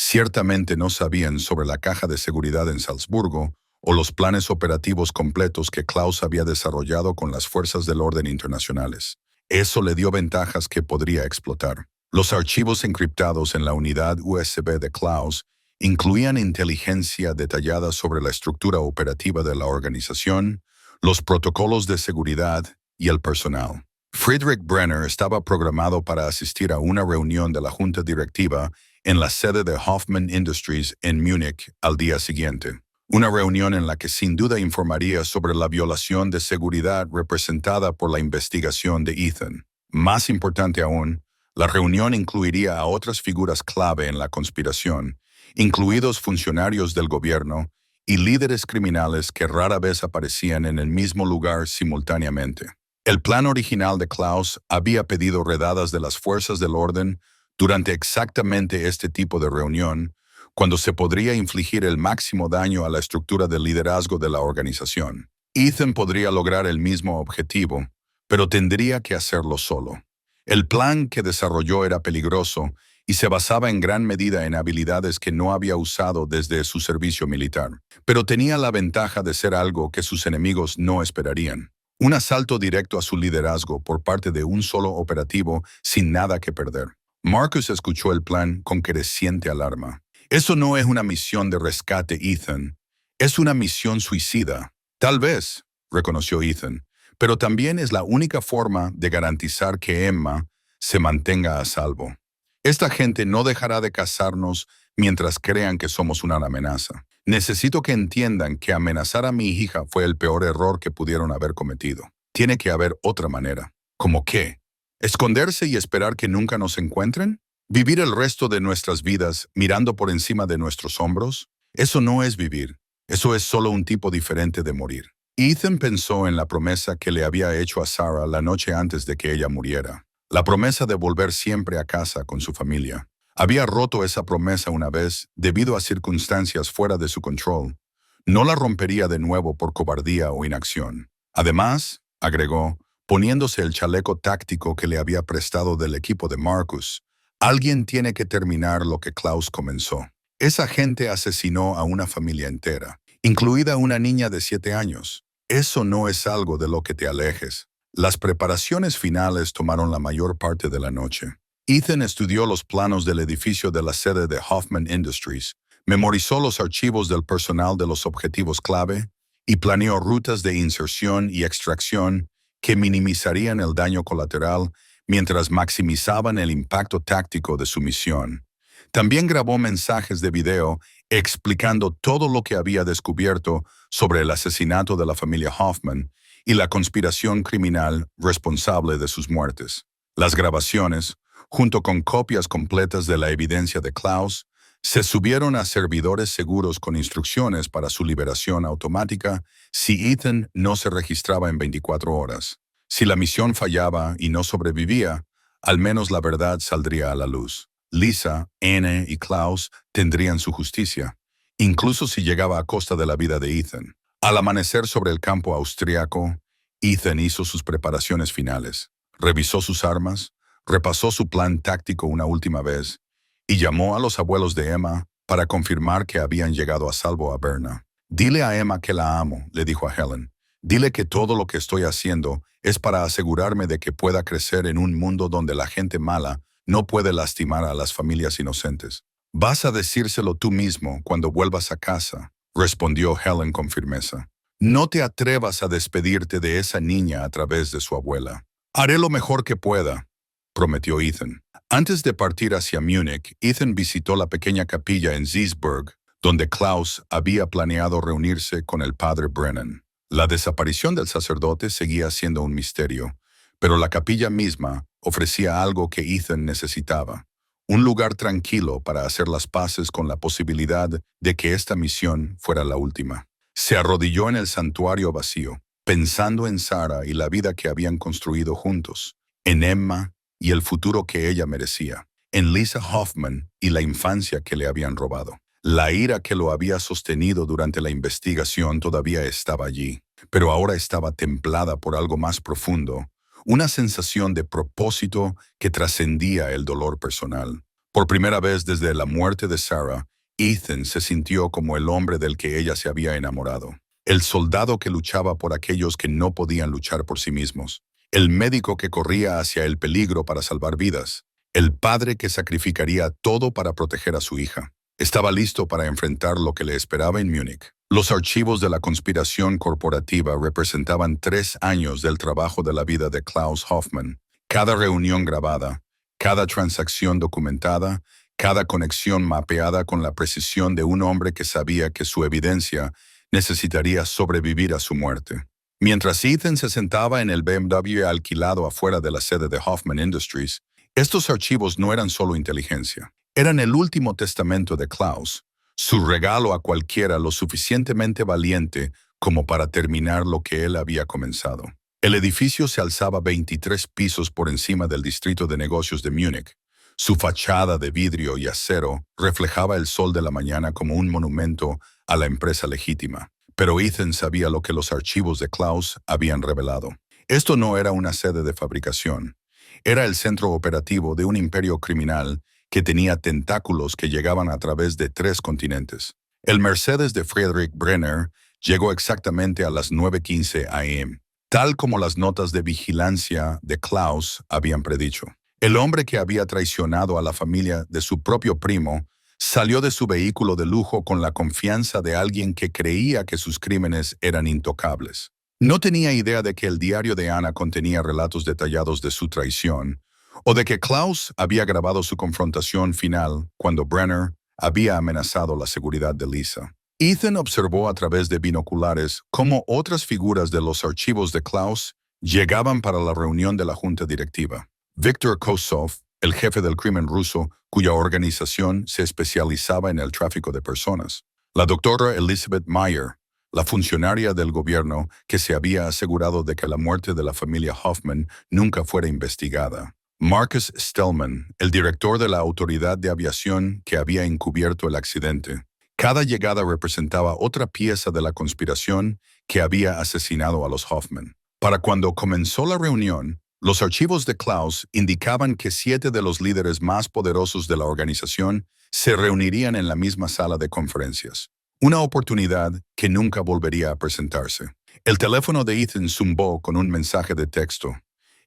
Ciertamente no sabían sobre la caja de seguridad en Salzburgo o los planes operativos completos que Klaus había desarrollado con las fuerzas del orden internacionales. Eso le dio ventajas que podría explotar. Los archivos encriptados en la unidad USB de Klaus incluían inteligencia detallada sobre la estructura operativa de la organización, los protocolos de seguridad y el personal. Friedrich Brenner estaba programado para asistir a una reunión de la junta directiva en la sede de Hoffman Industries en Múnich al día siguiente. Una reunión en la que sin duda informaría sobre la violación de seguridad representada por la investigación de Ethan. Más importante aún, la reunión incluiría a otras figuras clave en la conspiración, incluidos funcionarios del gobierno y líderes criminales que rara vez aparecían en el mismo lugar simultáneamente. El plan original de Klaus había pedido redadas de las fuerzas del orden durante exactamente este tipo de reunión, cuando se podría infligir el máximo daño a la estructura de liderazgo de la organización. Ethan podría lograr el mismo objetivo, pero tendría que hacerlo solo. El plan que desarrolló era peligroso y se basaba en gran medida en habilidades que no había usado desde su servicio militar, pero tenía la ventaja de ser algo que sus enemigos no esperarían. Un asalto directo a su liderazgo por parte de un solo operativo sin nada que perder. Marcus escuchó el plan con creciente alarma. Eso no es una misión de rescate, Ethan. Es una misión suicida. Tal vez, reconoció Ethan, pero también es la única forma de garantizar que Emma se mantenga a salvo. Esta gente no dejará de cazarnos mientras crean que somos una amenaza. Necesito que entiendan que amenazar a mi hija fue el peor error que pudieron haber cometido. Tiene que haber otra manera. ¿Cómo qué? ¿Esconderse y esperar que nunca nos encuentren? ¿Vivir el resto de nuestras vidas mirando por encima de nuestros hombros? Eso no es vivir. Eso es solo un tipo diferente de morir. Ethan pensó en la promesa que le había hecho a Sarah la noche antes de que ella muriera. La promesa de volver siempre a casa con su familia. Había roto esa promesa una vez debido a circunstancias fuera de su control. No la rompería de nuevo por cobardía o inacción. Además, agregó, poniéndose el chaleco táctico que le había prestado del equipo de Marcus, alguien tiene que terminar lo que Klaus comenzó. Esa gente asesinó a una familia entera, incluida una niña de 7 años. Eso no es algo de lo que te alejes. Las preparaciones finales tomaron la mayor parte de la noche. Ethan estudió los planos del edificio de la sede de Hoffman Industries, memorizó los archivos del personal de los objetivos clave y planeó rutas de inserción y extracción que minimizarían el daño colateral mientras maximizaban el impacto táctico de su misión. También grabó mensajes de video explicando todo lo que había descubierto sobre el asesinato de la familia Hoffman y la conspiración criminal responsable de sus muertes. Las grabaciones, junto con copias completas de la evidencia de Klaus, se subieron a servidores seguros con instrucciones para su liberación automática si Ethan no se registraba en 24 horas. Si la misión fallaba y no sobrevivía, al menos la verdad saldría a la luz. Lisa, Anne y Klaus tendrían su justicia, incluso si llegaba a costa de la vida de Ethan. Al amanecer sobre el campo austriaco, Ethan hizo sus preparaciones finales, revisó sus armas, repasó su plan táctico una última vez y llamó a los abuelos de Emma para confirmar que habían llegado a salvo a Berna. «Dile a Emma que la amo», le dijo a Helen. «Dile que todo lo que estoy haciendo es para asegurarme de que pueda crecer en un mundo donde la gente mala no puede lastimar a las familias inocentes». «Vas a decírselo tú mismo cuando vuelvas a casa», respondió Helen con firmeza. «No te atrevas a despedirte de esa niña a través de su abuela». «Haré lo mejor que pueda», prometió Ethan. Antes de partir hacia Múnich, Ethan visitó la pequeña capilla en Zeeburg, donde Klaus había planeado reunirse con el padre Brennan. La desaparición del sacerdote seguía siendo un misterio, pero la capilla misma ofrecía algo que Ethan necesitaba: un lugar tranquilo para hacer las paces con la posibilidad de que esta misión fuera la última. Se arrodilló en el santuario vacío, pensando en Sarah y la vida que habían construido juntos, en Emma y el futuro que ella merecía, en Lisa Hoffman y la infancia que le habían robado. La ira que lo había sostenido durante la investigación todavía estaba allí, pero ahora estaba templada por algo más profundo, una sensación de propósito que trascendía el dolor personal. Por primera vez desde la muerte de Sarah, Ethan se sintió como el hombre del que ella se había enamorado. El soldado que luchaba por aquellos que no podían luchar por sí mismos. El médico que corría hacia el peligro para salvar vidas. El padre que sacrificaría todo para proteger a su hija. Estaba listo para enfrentar lo que le esperaba en Múnich. Los archivos de la conspiración corporativa representaban 3 años del trabajo de la vida de Klaus Hoffmann. Cada reunión grabada, cada transacción documentada, cada conexión mapeada con la precisión de un hombre que sabía que su evidencia necesitaría sobrevivir a su muerte. Mientras Ethan se sentaba en el BMW alquilado afuera de la sede de Hoffman Industries, estos archivos no eran solo inteligencia. Eran el último testamento de Klaus, su regalo a cualquiera lo suficientemente valiente como para terminar lo que él había comenzado. El edificio se alzaba 23 pisos por encima del distrito de negocios de Múnich. Su fachada de vidrio y acero reflejaba el sol de la mañana como un monumento a la empresa legítima. Pero Ethan sabía lo que los archivos de Klaus habían revelado. Esto no era una sede de fabricación. Era el centro operativo de un imperio criminal que tenía tentáculos que llegaban a través de 3 continentes. El Mercedes de Friedrich Brenner llegó exactamente a las 9:15 a.m., tal como las notas de vigilancia de Klaus habían predicho. El hombre que había traicionado a la familia de su propio primo salió de su vehículo de lujo con la confianza de alguien que creía que sus crímenes eran intocables. No tenía idea de que el diario de Anna contenía relatos detallados de su traición, o de que Klaus había grabado su confrontación final cuando Brenner había amenazado la seguridad de Lisa. Ethan observó a través de binoculares cómo otras figuras de los archivos de Klaus llegaban para la reunión de la junta directiva. Viktor Kosov, el jefe del crimen ruso, cuya organización se especializaba en el tráfico de personas. La doctora Elizabeth Meyer, la funcionaria del gobierno que se había asegurado de que la muerte de la familia Hoffman nunca fuera investigada. Marcus Stellman, el director de la autoridad de aviación que había encubierto el accidente. Cada llegada representaba otra pieza de la conspiración que había asesinado a los Hoffman. Para cuando comenzó la reunión, los archivos de Klaus indicaban que 7 de los líderes más poderosos de la organización se reunirían en la misma sala de conferencias. Una oportunidad que nunca volvería a presentarse. El teléfono de Ethan zumbó con un mensaje de texto.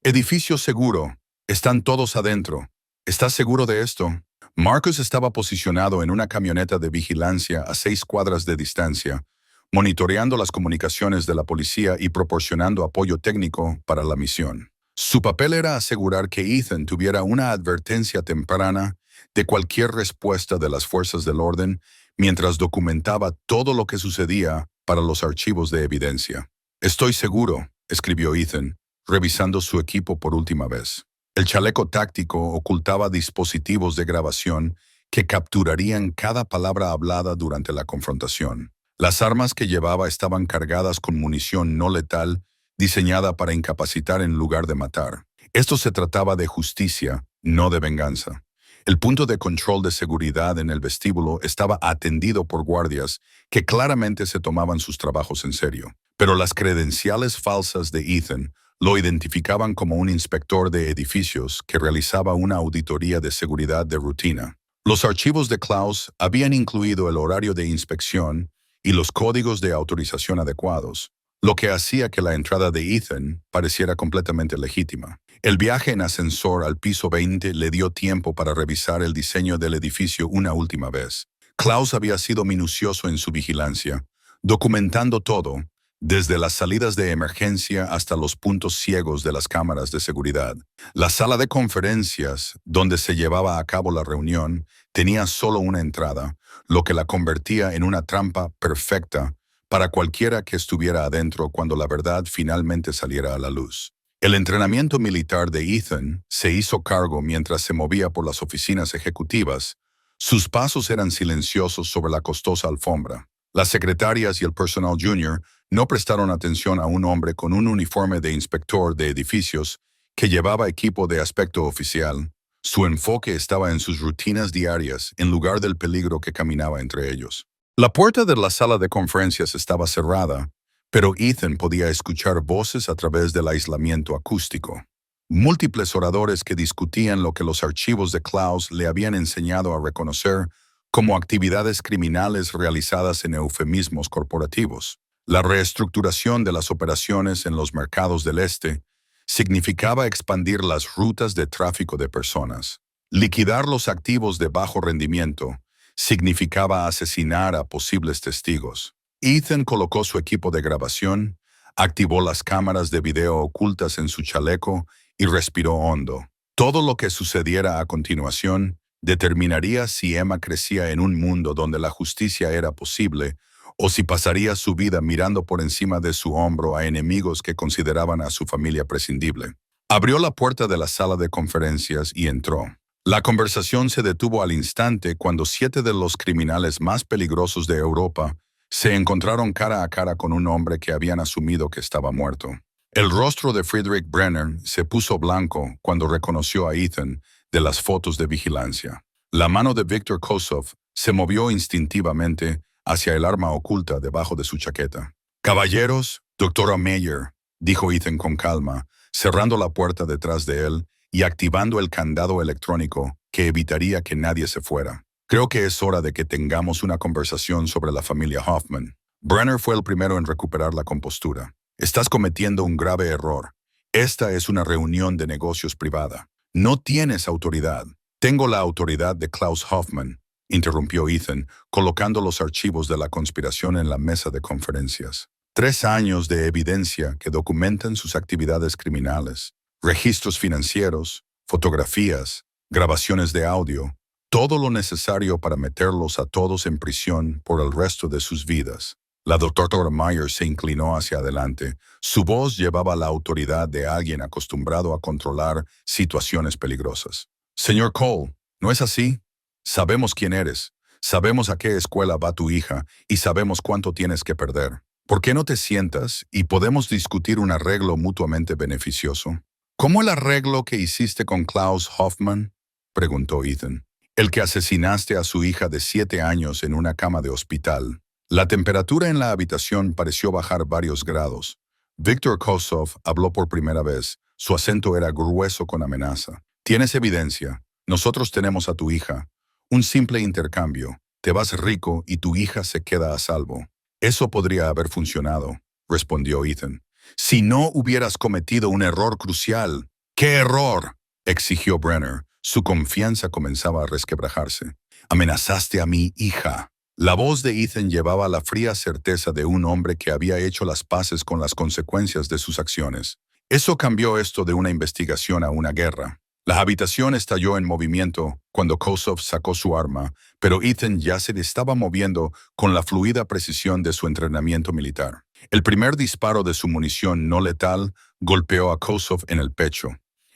Edificio seguro. Están todos adentro. ¿Estás seguro de esto? Marcus estaba posicionado en una camioneta de vigilancia a 6 cuadras de distancia, monitoreando las comunicaciones de la policía y proporcionando apoyo técnico para la misión. Su papel era asegurar que Ethan tuviera una advertencia temprana de cualquier respuesta de las fuerzas del orden mientras documentaba todo lo que sucedía para los archivos de evidencia. Estoy seguro, escribió Ethan, revisando su equipo por última vez. El chaleco táctico ocultaba dispositivos de grabación que capturarían cada palabra hablada durante la confrontación. Las armas que llevaba estaban cargadas con munición no letal diseñada para incapacitar en lugar de matar. Esto se trataba de justicia, no de venganza. El punto de control de seguridad en el vestíbulo estaba atendido por guardias que claramente se tomaban sus trabajos en serio. Pero las credenciales falsas de Ethan lo identificaban como un inspector de edificios que realizaba una auditoría de seguridad de rutina. Los archivos de Klaus habían incluido el horario de inspección y los códigos de autorización adecuados, lo que hacía que la entrada de Ethan pareciera completamente legítima. El viaje en ascensor al piso 20 le dio tiempo para revisar el diseño del edificio una última vez. Klaus había sido minucioso en su vigilancia, documentando todo, desde las salidas de emergencia hasta los puntos ciegos de las cámaras de seguridad. La sala de conferencias, donde se llevaba a cabo la reunión, tenía solo una entrada, lo que la convertía en una trampa perfecta para cualquiera que estuviera adentro cuando la verdad finalmente saliera a la luz. El entrenamiento militar de Ethan se hizo cargo mientras se movía por las oficinas ejecutivas. Sus pasos eran silenciosos sobre la costosa alfombra. Las secretarias y el personal junior no prestaron atención a un hombre con un uniforme de inspector de edificios que llevaba equipo de aspecto oficial. Su enfoque estaba en sus rutinas diarias en lugar del peligro que caminaba entre ellos. La puerta de la sala de conferencias estaba cerrada, pero Ethan podía escuchar voces a través del aislamiento acústico. Múltiples oradores que discutían lo que los archivos de Klaus le habían enseñado a reconocer como actividades criminales realizadas en eufemismos corporativos. La reestructuración de las operaciones en los mercados del este significaba expandir las rutas de tráfico de personas. Liquidar los activos de bajo rendimiento significaba asesinar a posibles testigos. Ethan colocó su equipo de grabación, activó las cámaras de video ocultas en su chaleco y respiró hondo. Todo lo que sucediera a continuación determinaría si Emma crecía en un mundo donde la justicia era posible o si pasaría su vida mirando por encima de su hombro a enemigos que consideraban a su familia prescindible. Abrió la puerta de la sala de conferencias y entró. La conversación se detuvo al instante cuando 7 de los criminales más peligrosos de Europa se encontraron cara a cara con un hombre que habían asumido que estaba muerto. El rostro de Friedrich Brenner se puso blanco cuando reconoció a Ethan de las fotos de vigilancia. La mano de Viktor Kosov se movió instintivamente hacia el arma oculta debajo de su chaqueta. «Caballeros, doctora Meyer», dijo Ethan con calma, cerrando la puerta detrás de él y activando el candado electrónico que evitaría que nadie se fuera. «Creo que es hora de que tengamos una conversación sobre la familia Hoffman». Brenner fue el primero en recuperar la compostura. «Estás cometiendo un grave error. Esta es una reunión de negocios privada. No tienes autoridad». «Tengo la autoridad de Klaus Hoffman», interrumpió Ethan, colocando los archivos de la conspiración en la mesa de conferencias. 3 años de evidencia que documentan sus actividades criminales, registros financieros, fotografías, grabaciones de audio, todo lo necesario para meterlos a todos en prisión por el resto de sus vidas. La doctora Meyer se inclinó hacia adelante. Su voz llevaba la autoridad de alguien acostumbrado a controlar situaciones peligrosas. «Señor Cole, ¿no es así? Sabemos quién eres, sabemos a qué escuela va tu hija y sabemos cuánto tienes que perder. ¿Por qué no te sientas y podemos discutir un arreglo mutuamente beneficioso?» «¿Cómo el arreglo que hiciste con Klaus Hoffman?», preguntó Ethan. «El que asesinaste a su hija de 7 años en una cama de hospital». La temperatura en la habitación pareció bajar varios grados. Viktor Kosov habló por primera vez. Su acento era grueso con amenaza. «Tienes evidencia. Nosotros tenemos a tu hija. Un simple intercambio. Te vas rico y tu hija se queda a salvo». «Eso podría haber funcionado», respondió Ethan, «si no hubieras cometido un error crucial». «¿Qué error?», exigió Brenner. Su confianza comenzaba a resquebrajarse. «Amenazaste a mi hija». La voz de Ethan llevaba la fría certeza de un hombre que había hecho las paces con las consecuencias de sus acciones. Eso cambió esto de una investigación a una guerra. La habitación estalló en movimiento cuando Kosov sacó su arma, pero Ethan ya se estaba moviendo con la fluida precisión de su entrenamiento militar. El primer disparo de su munición no letal golpeó a Kosov en el pecho.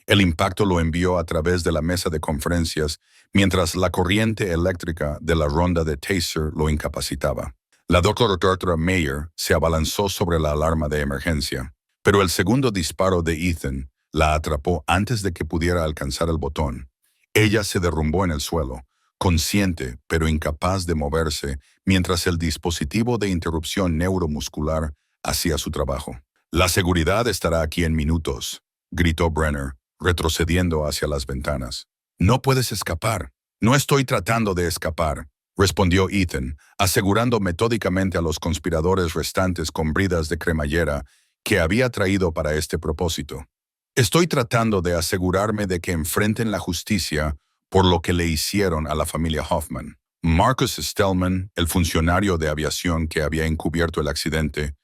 El impacto lo envió a través de la mesa de conferencias, mientras la corriente eléctrica de la ronda de taser lo incapacitaba. La doctora Meyer se abalanzó sobre la alarma de emergencia, pero el segundo disparo de Ethan la atrapó antes de que pudiera alcanzar el botón. Ella se derrumbó en el suelo, consciente pero incapaz de moverse, mientras el dispositivo de interrupción neuromuscular hacía su trabajo. «La seguridad estará aquí en minutos», gritó Brenner, retrocediendo hacia las ventanas. «No puedes escapar». «No estoy tratando de escapar», respondió Ethan, asegurando metódicamente a los conspiradores restantes con bridas de cremallera que había traído para este propósito. «Estoy tratando de asegurarme de que enfrenten la justicia por lo que le hicieron a la familia Hoffman». Marcus Stellman, el funcionario de aviación que había encubierto el accidente,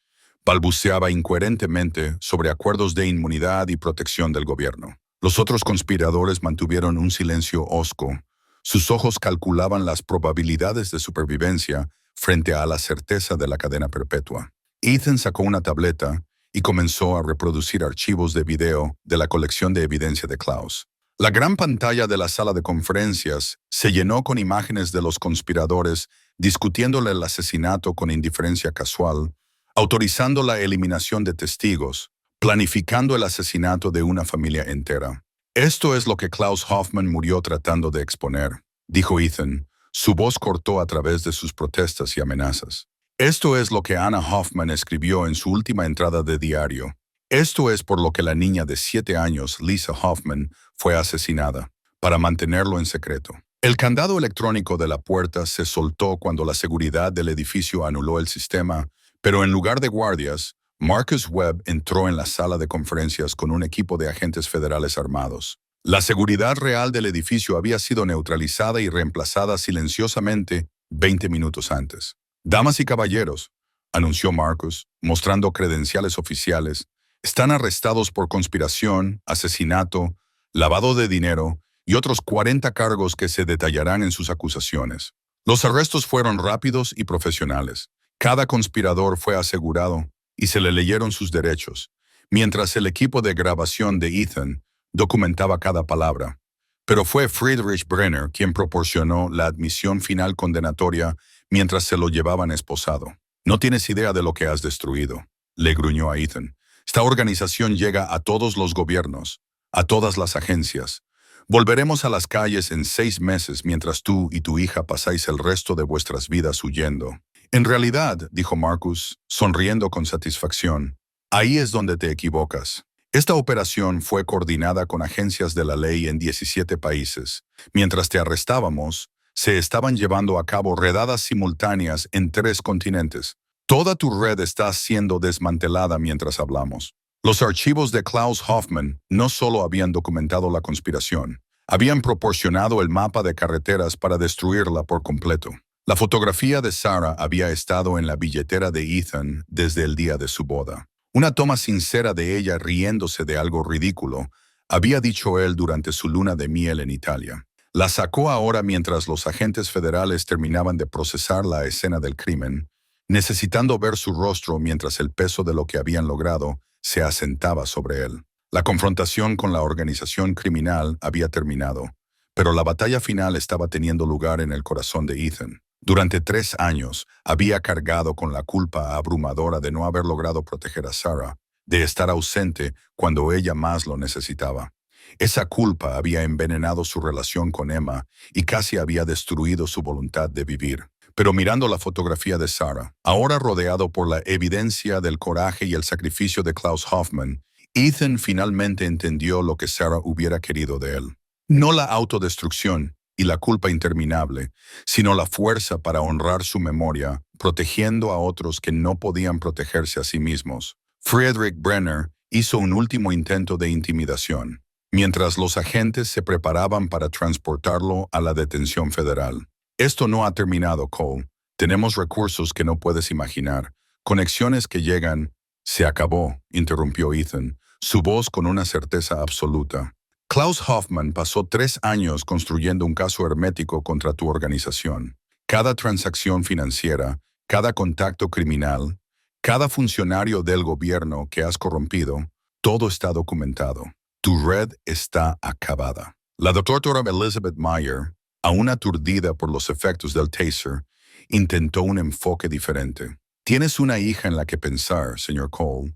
balbuceaba incoherentemente sobre acuerdos de inmunidad y protección del gobierno. Los otros conspiradores mantuvieron un silencio hosco. Sus ojos calculaban las probabilidades de supervivencia frente a la certeza de la cadena perpetua. Ethan sacó una tableta y comenzó a reproducir archivos de video de la colección de evidencia de Klaus. La gran pantalla de la sala de conferencias se llenó con imágenes de los conspiradores discutiéndole el asesinato con indiferencia casual, autorizando la eliminación de testigos, planificando el asesinato de una familia entera. «Esto es lo que Klaus Hoffman murió tratando de exponer», dijo Ethan. Su voz cortó a través de sus protestas y amenazas. «Esto es lo que Anna Hoffman escribió en su última entrada de diario. Esto es por lo que la niña de 7 años, Lisa Hoffman, fue asesinada, para mantenerlo en secreto. El candado electrónico de la puerta se soltó cuando la seguridad del edificio anuló el sistema, pero en lugar de guardias, Marcus Webb entró en la sala de conferencias con un equipo de agentes federales armados. La seguridad real del edificio había sido neutralizada y reemplazada silenciosamente 20 minutos antes. Damas y caballeros, anunció Marcus, mostrando credenciales oficiales, están arrestados por conspiración, asesinato, lavado de dinero y otros 40 cargos que se detallarán en sus acusaciones. Los arrestos fueron rápidos y profesionales. Cada conspirador fue asegurado y se le leyeron sus derechos, mientras el equipo de grabación de Ethan documentaba cada palabra. Pero fue Friedrich Brenner quien proporcionó la admisión final condenatoria mientras se lo llevaban esposado. No tienes idea de lo que has destruido, le gruñó a Ethan. Esta organización llega a todos los gobiernos, a todas las agencias. Volveremos a las calles en 6 meses mientras tú y tu hija pasáis el resto de vuestras vidas huyendo. En realidad, dijo Marcus, sonriendo con satisfacción, ahí es donde te equivocas. Esta operación fue coordinada con agencias de la ley en 17 países. Mientras te arrestábamos, se estaban llevando a cabo redadas simultáneas en 3 continentes. Toda tu red está siendo desmantelada mientras hablamos. Los archivos de Klaus Hoffman no solo habían documentado la conspiración, habían proporcionado el mapa de carreteras para destruirla por completo. La fotografía de Sarah había estado en la billetera de Ethan desde el día de su boda. Una toma sincera de ella riéndose de algo ridículo, había dicho él durante su luna de miel en Italia. La sacó ahora mientras los agentes federales terminaban de procesar la escena del crimen, necesitando ver su rostro mientras el peso de lo que habían logrado se asentaba sobre él. La confrontación con la organización criminal había terminado, pero la batalla final estaba teniendo lugar en el corazón de Ethan. Durante 3 años había cargado con la culpa abrumadora de no haber logrado proteger a Sarah, de estar ausente cuando ella más lo necesitaba. Esa culpa había envenenado su relación con Emma y casi había destruido su voluntad de vivir. Pero mirando la fotografía de Sarah, ahora rodeado por la evidencia del coraje y el sacrificio de Klaus Hoffman, Ethan finalmente entendió lo que Sarah hubiera querido de él. No la autodestrucción y la culpa interminable, sino la fuerza para honrar su memoria, protegiendo a otros que no podían protegerse a sí mismos. Friedrich Brenner hizo un último intento de intimidación, mientras los agentes se preparaban para transportarlo a la detención federal. Esto no ha terminado, Cole. Tenemos recursos que no puedes imaginar, conexiones que llegan. Se acabó, interrumpió Ethan, su voz con una certeza absoluta. Klaus Hoffman pasó 3 años construyendo un caso hermético contra tu organización. Cada transacción financiera, cada contacto criminal, cada funcionario del gobierno que has corrompido, todo está documentado. Tu red está acabada. La doctora Elizabeth Meyer, aún aturdida por los efectos del taser, intentó un enfoque diferente. Tienes una hija en la que pensar, señor Cole.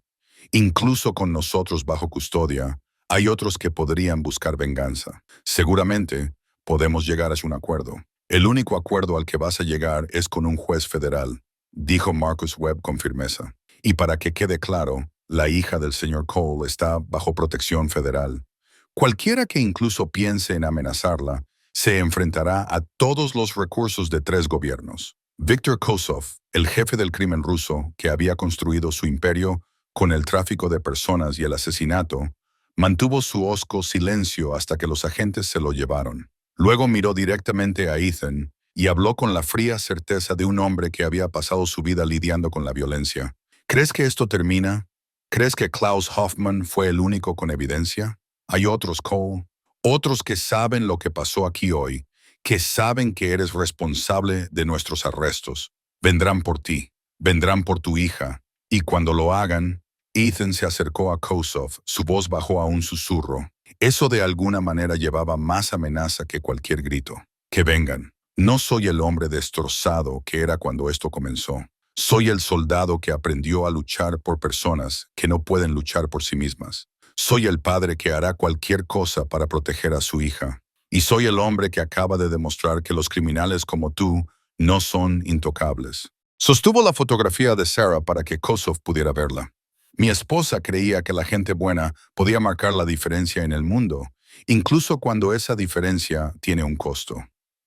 Incluso con nosotros bajo custodia, hay otros que podrían buscar venganza. Seguramente podemos llegar a un acuerdo. El único acuerdo al que vas a llegar es con un juez federal, dijo Marcus Webb con firmeza. Y para que quede claro, la hija del señor Cole está bajo protección federal. Cualquiera que incluso piense en amenazarla se enfrentará a todos los recursos de 3 gobiernos. Viktor Kosov, el jefe del crimen ruso que había construido su imperio con el tráfico de personas y el asesinato, mantuvo su hosco silencio hasta que los agentes se lo llevaron. Luego miró directamente a Ethan y habló con la fría certeza de un hombre que había pasado su vida lidiando con la violencia. ¿Crees que esto termina? ¿Crees que Klaus Hoffman fue el único con evidencia? Hay otros, Cole. Otros que saben lo que pasó aquí hoy, que saben que eres responsable de nuestros arrestos. Vendrán por ti, vendrán por tu hija, y cuando lo hagan, Ethan se acercó a Kosov, su voz bajó a un susurro. Eso de alguna manera llevaba más amenaza que cualquier grito. Que vengan. No soy el hombre destrozado que era cuando esto comenzó. Soy el soldado que aprendió a luchar por personas que no pueden luchar por sí mismas. Soy el padre que hará cualquier cosa para proteger a su hija. Y soy el hombre que acaba de demostrar que los criminales como tú no son intocables. Sostuvo la fotografía de Sarah para que Kosov pudiera verla. Mi esposa creía que la gente buena podía marcar la diferencia en el mundo, incluso cuando esa diferencia tiene un costo.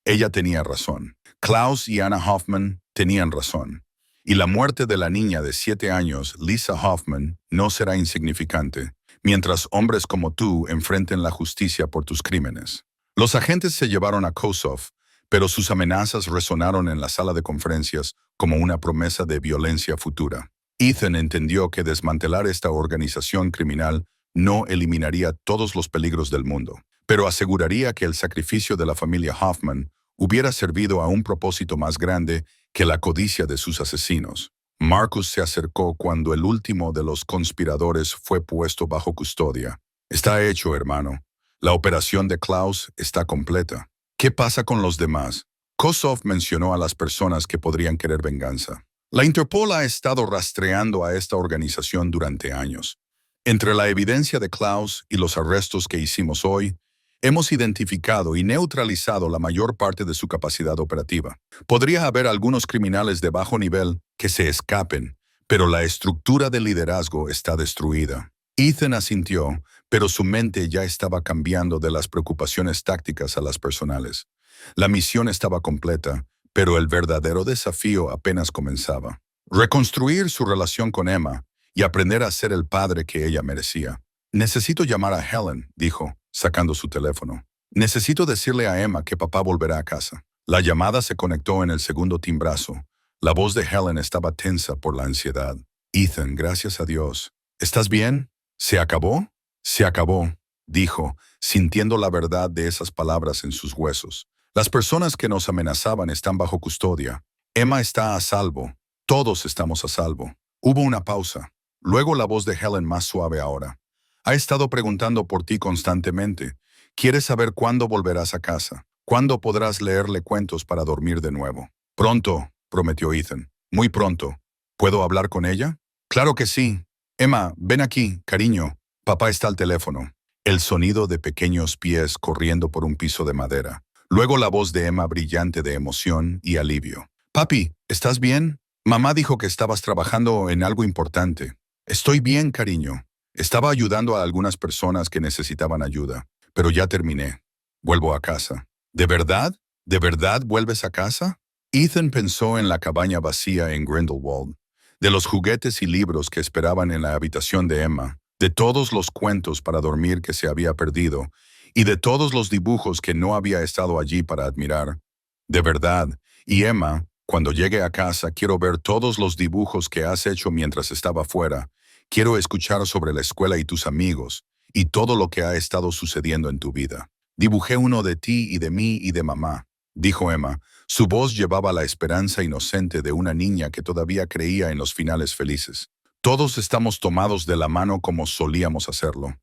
Ella tenía razón. Klaus y Anna Hoffman tenían razón. Y la muerte de la niña de 7 años, Lisa Hoffman, no será insignificante, mientras hombres como tú enfrenten la justicia por tus crímenes. Los agentes se llevaron a Kossoff, pero sus amenazas resonaron en la sala de conferencias como una promesa de violencia futura. Ethan entendió que desmantelar esta organización criminal no eliminaría todos los peligros del mundo, pero aseguraría que el sacrificio de la familia Hoffman hubiera servido a un propósito más grande que la codicia de sus asesinos. Marcus se acercó cuando el último de los conspiradores fue puesto bajo custodia. Está hecho, hermano. La operación de Klaus está completa. ¿Qué pasa con los demás? Kossoff mencionó a las personas que podrían querer venganza. La Interpol ha estado rastreando a esta organización durante años. Entre la evidencia de Klaus y los arrestos que hicimos hoy, hemos identificado y neutralizado la mayor parte de su capacidad operativa. Podría haber algunos criminales de bajo nivel que se escapen, pero la estructura de liderazgo está destruida. Ethan asintió, pero su mente ya estaba cambiando de las preocupaciones tácticas a las personales. La misión estaba completa, pero el verdadero desafío apenas comenzaba. Reconstruir su relación con Emma y aprender a ser el padre que ella merecía. Necesito llamar a Helen, dijo, sacando su teléfono. Necesito decirle a Emma que papá volverá a casa. La llamada se conectó en el segundo timbrazo. La voz de Helen estaba tensa por la ansiedad. Ethan, gracias a Dios. ¿Estás bien? ¿Se acabó? Se acabó, dijo, sintiendo la verdad de esas palabras en sus huesos. Las personas que nos amenazaban están bajo custodia. Emma está a salvo. Todos estamos a salvo. Hubo una pausa. Luego la voz de Helen más suave ahora. Ha estado preguntando por ti constantemente. Quiere saber cuándo volverás a casa. ¿Cuándo podrás leerle cuentos para dormir de nuevo? Pronto, prometió Ethan. Muy pronto. ¿Puedo hablar con ella? Claro que sí. Emma, ven aquí, cariño. Papá está al teléfono. El sonido de pequeños pies corriendo por un piso de madera. Luego la voz de Emma brillante de emoción y alivio. Papi, ¿estás bien? Mamá dijo que estabas trabajando en algo importante. Estoy bien, cariño. Estaba ayudando a algunas personas que necesitaban ayuda, pero ya terminé. Vuelvo a casa. ¿De verdad? ¿De verdad vuelves a casa? Ethan pensó en la cabaña vacía en Grindelwald, de los juguetes y libros que esperaban en la habitación de Emma, de todos los cuentos para dormir que se había perdido, y de todos los dibujos que no había estado allí para admirar. De verdad, y Emma, cuando llegue a casa quiero ver todos los dibujos que has hecho mientras estaba fuera. Quiero escuchar sobre la escuela y tus amigos, y todo lo que ha estado sucediendo en tu vida. Dibujé uno de ti y de mí y de mamá, dijo Emma. Su voz llevaba la esperanza inocente de una niña que todavía creía en los finales felices. Todos estamos tomados de la mano como solíamos hacerlo.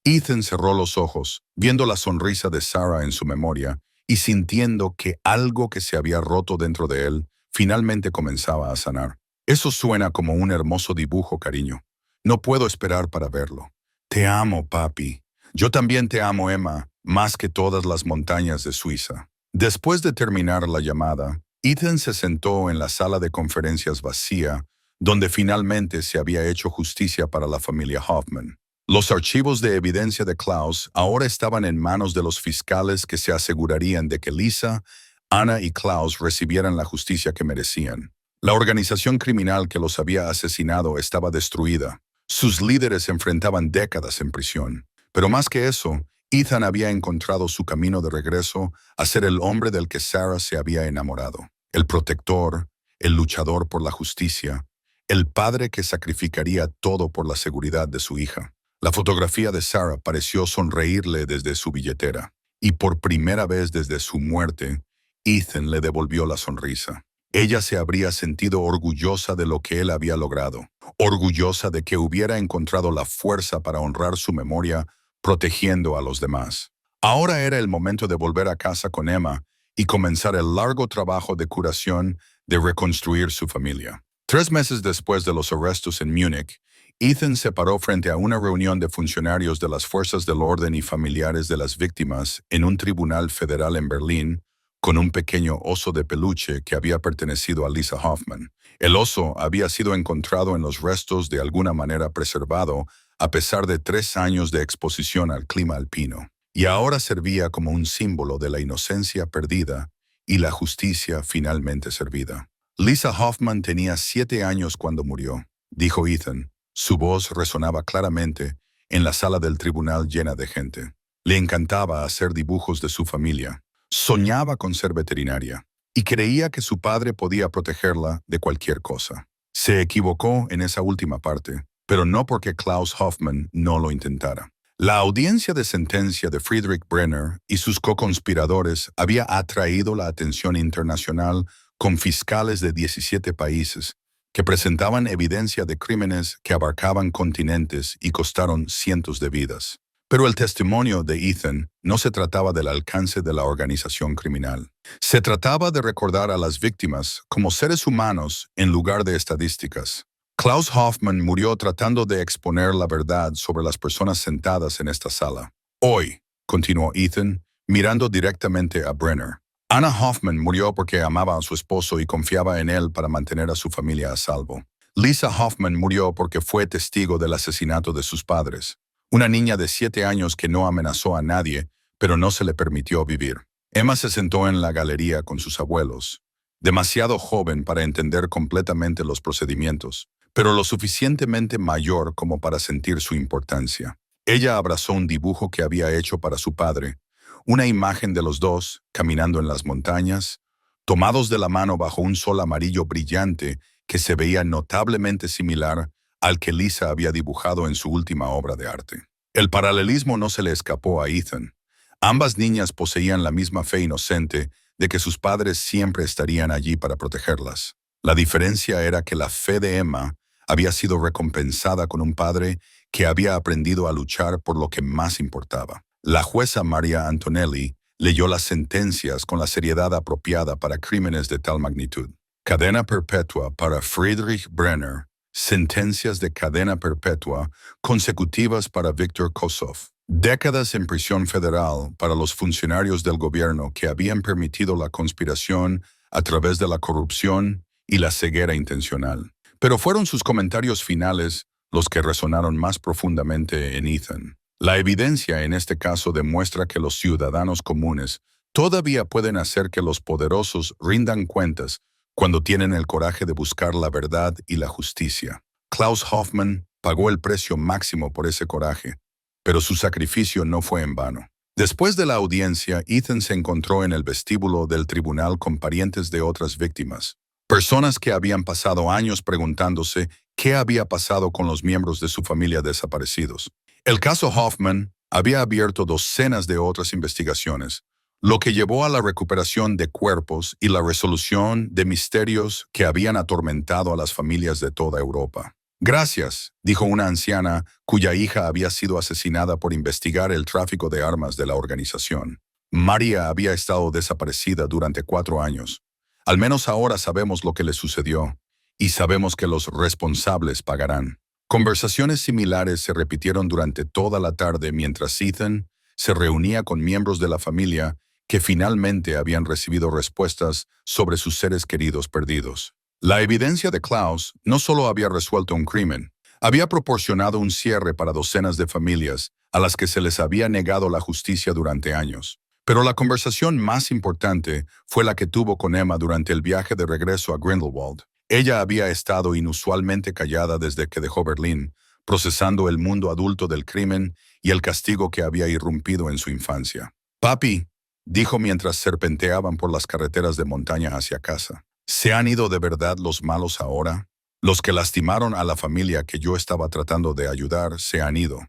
Ethan cerró los ojos, viendo la sonrisa de Sarah en su memoria y sintiendo que algo que se había roto dentro de él finalmente comenzaba a sanar. Eso suena como un hermoso dibujo, cariño. No puedo esperar para verlo. Te amo, papi. Yo también te amo, Emma, más que todas las montañas de Suiza. Después de terminar la llamada, Ethan se sentó en la sala de conferencias vacía, donde finalmente se había hecho justicia para la familia Hoffman. Los archivos de evidencia de Klaus ahora estaban en manos de los fiscales que se asegurarían de que Lisa, Anna y Klaus recibieran la justicia que merecían. La organización criminal que los había asesinado estaba destruida. Sus líderes enfrentaban décadas en prisión. Pero más que eso, Ethan había encontrado su camino de regreso a ser el hombre del que Sarah se había enamorado. El protector, el luchador por la justicia, el padre que sacrificaría todo por la seguridad de su hija. La fotografía de Sarah pareció sonreírle desde su billetera, y por primera vez desde su muerte, Ethan le devolvió la sonrisa. Ella se habría sentido orgullosa de lo que él había logrado, orgullosa de que hubiera encontrado la fuerza para honrar su memoria, protegiendo a los demás. Ahora era el momento de volver a casa con Emma y comenzar el largo trabajo de curación de reconstruir su familia. 3 meses después de los arrestos en Múnich, Ethan se paró frente a una reunión de funcionarios de las fuerzas del orden y familiares de las víctimas en un tribunal federal en Berlín, con un pequeño oso de peluche que había pertenecido a Lisa Hoffman. El oso había sido encontrado en los restos de alguna manera preservado a pesar de 3 años de exposición al clima alpino, y ahora servía como un símbolo de la inocencia perdida y la justicia finalmente servida. Lisa Hoffman tenía 7 años cuando murió, dijo Ethan. Su voz resonaba claramente en la sala del tribunal llena de gente. Le encantaba hacer dibujos de su familia. Soñaba con ser veterinaria y creía que su padre podía protegerla de cualquier cosa. Se equivocó en esa última parte, pero no porque Klaus Hoffman no lo intentara. La audiencia de sentencia de Friedrich Brenner y sus co-conspiradores había atraído la atención internacional con fiscales de 17 países que presentaban evidencia de crímenes que abarcaban continentes y costaron cientos de vidas. Pero el testimonio de Ethan no se trataba del alcance de la organización criminal. Se trataba de recordar a las víctimas como seres humanos en lugar de estadísticas. Klaus Hoffman murió tratando de exponer la verdad sobre las personas sentadas en esta sala. Hoy, continuó Ethan, mirando directamente a Brenner, Anna Hoffman murió porque amaba a su esposo y confiaba en él para mantener a su familia a salvo. Lisa Hoffman murió porque fue testigo del asesinato de sus padres. Una niña de 7 años que no amenazó a nadie, pero no se le permitió vivir. Emma se sentó en la galería con sus abuelos, demasiado joven para entender completamente los procedimientos, pero lo suficientemente mayor como para sentir su importancia. Ella abrazó un dibujo que había hecho para su padre, una imagen de los dos caminando en las montañas, tomados de la mano bajo un sol amarillo brillante que se veía notablemente similar al que Lisa había dibujado en su última obra de arte. El paralelismo no se le escapó a Ethan. Ambas niñas poseían la misma fe inocente de que sus padres siempre estarían allí para protegerlas. La diferencia era que la fe de Emma había sido recompensada con un padre que había aprendido a luchar por lo que más importaba. La jueza Maria Antonelli leyó las sentencias con la seriedad apropiada para crímenes de tal magnitud. Cadena perpetua para Friedrich Brenner. Sentencias de cadena perpetua consecutivas para Viktor Kosov. Décadas en prisión federal para los funcionarios del gobierno que habían permitido la conspiración a través de la corrupción y la ceguera intencional. Pero fueron sus comentarios finales los que resonaron más profundamente en Ethan. La evidencia en este caso demuestra que los ciudadanos comunes todavía pueden hacer que los poderosos rindan cuentas cuando tienen el coraje de buscar la verdad y la justicia. Klaus Hoffman pagó el precio máximo por ese coraje, pero su sacrificio no fue en vano. Después de la audiencia, Ethan se encontró en el vestíbulo del tribunal con parientes de otras víctimas, personas que habían pasado años preguntándose qué había pasado con los miembros de su familia desaparecidos. El caso Hoffman había abierto docenas de otras investigaciones, lo que llevó a la recuperación de cuerpos y la resolución de misterios que habían atormentado a las familias de toda Europa. Gracias, dijo una anciana cuya hija había sido asesinada por investigar el tráfico de armas de la organización. María había estado desaparecida durante 4 años. Al menos ahora sabemos lo que le sucedió, y sabemos que los responsables pagarán. Conversaciones similares se repitieron durante toda la tarde mientras Ethan se reunía con miembros de la familia que finalmente habían recibido respuestas sobre sus seres queridos perdidos. La evidencia de Klaus no solo había resuelto un crimen, había proporcionado un cierre para docenas de familias a las que se les había negado la justicia durante años. Pero la conversación más importante fue la que tuvo con Emma durante el viaje de regreso a Grindelwald. Ella había estado inusualmente callada desde que dejó Berlín, procesando el mundo adulto del crimen y el castigo que había irrumpido en su infancia. «Papi», dijo mientras serpenteaban por las carreteras de montaña hacia casa, ¿se han ido de verdad los malos ahora? Los que lastimaron a la familia que yo estaba tratando de ayudar se han ido,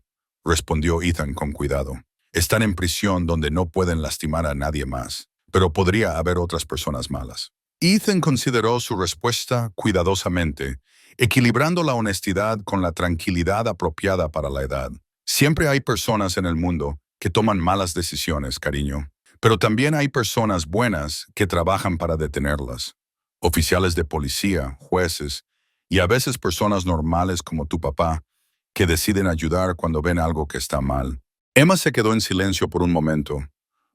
respondió Ethan con cuidado. Están en prisión donde no pueden lastimar a nadie más, pero podría haber otras personas malas. Ethan consideró su respuesta cuidadosamente, equilibrando la honestidad con la tranquilidad apropiada para la edad. Siempre hay personas en el mundo que toman malas decisiones, cariño, pero también hay personas buenas que trabajan para detenerlas. Oficiales de policía, jueces y a veces personas normales como tu papá que deciden ayudar cuando ven algo que está mal. Emma se quedó en silencio por un momento.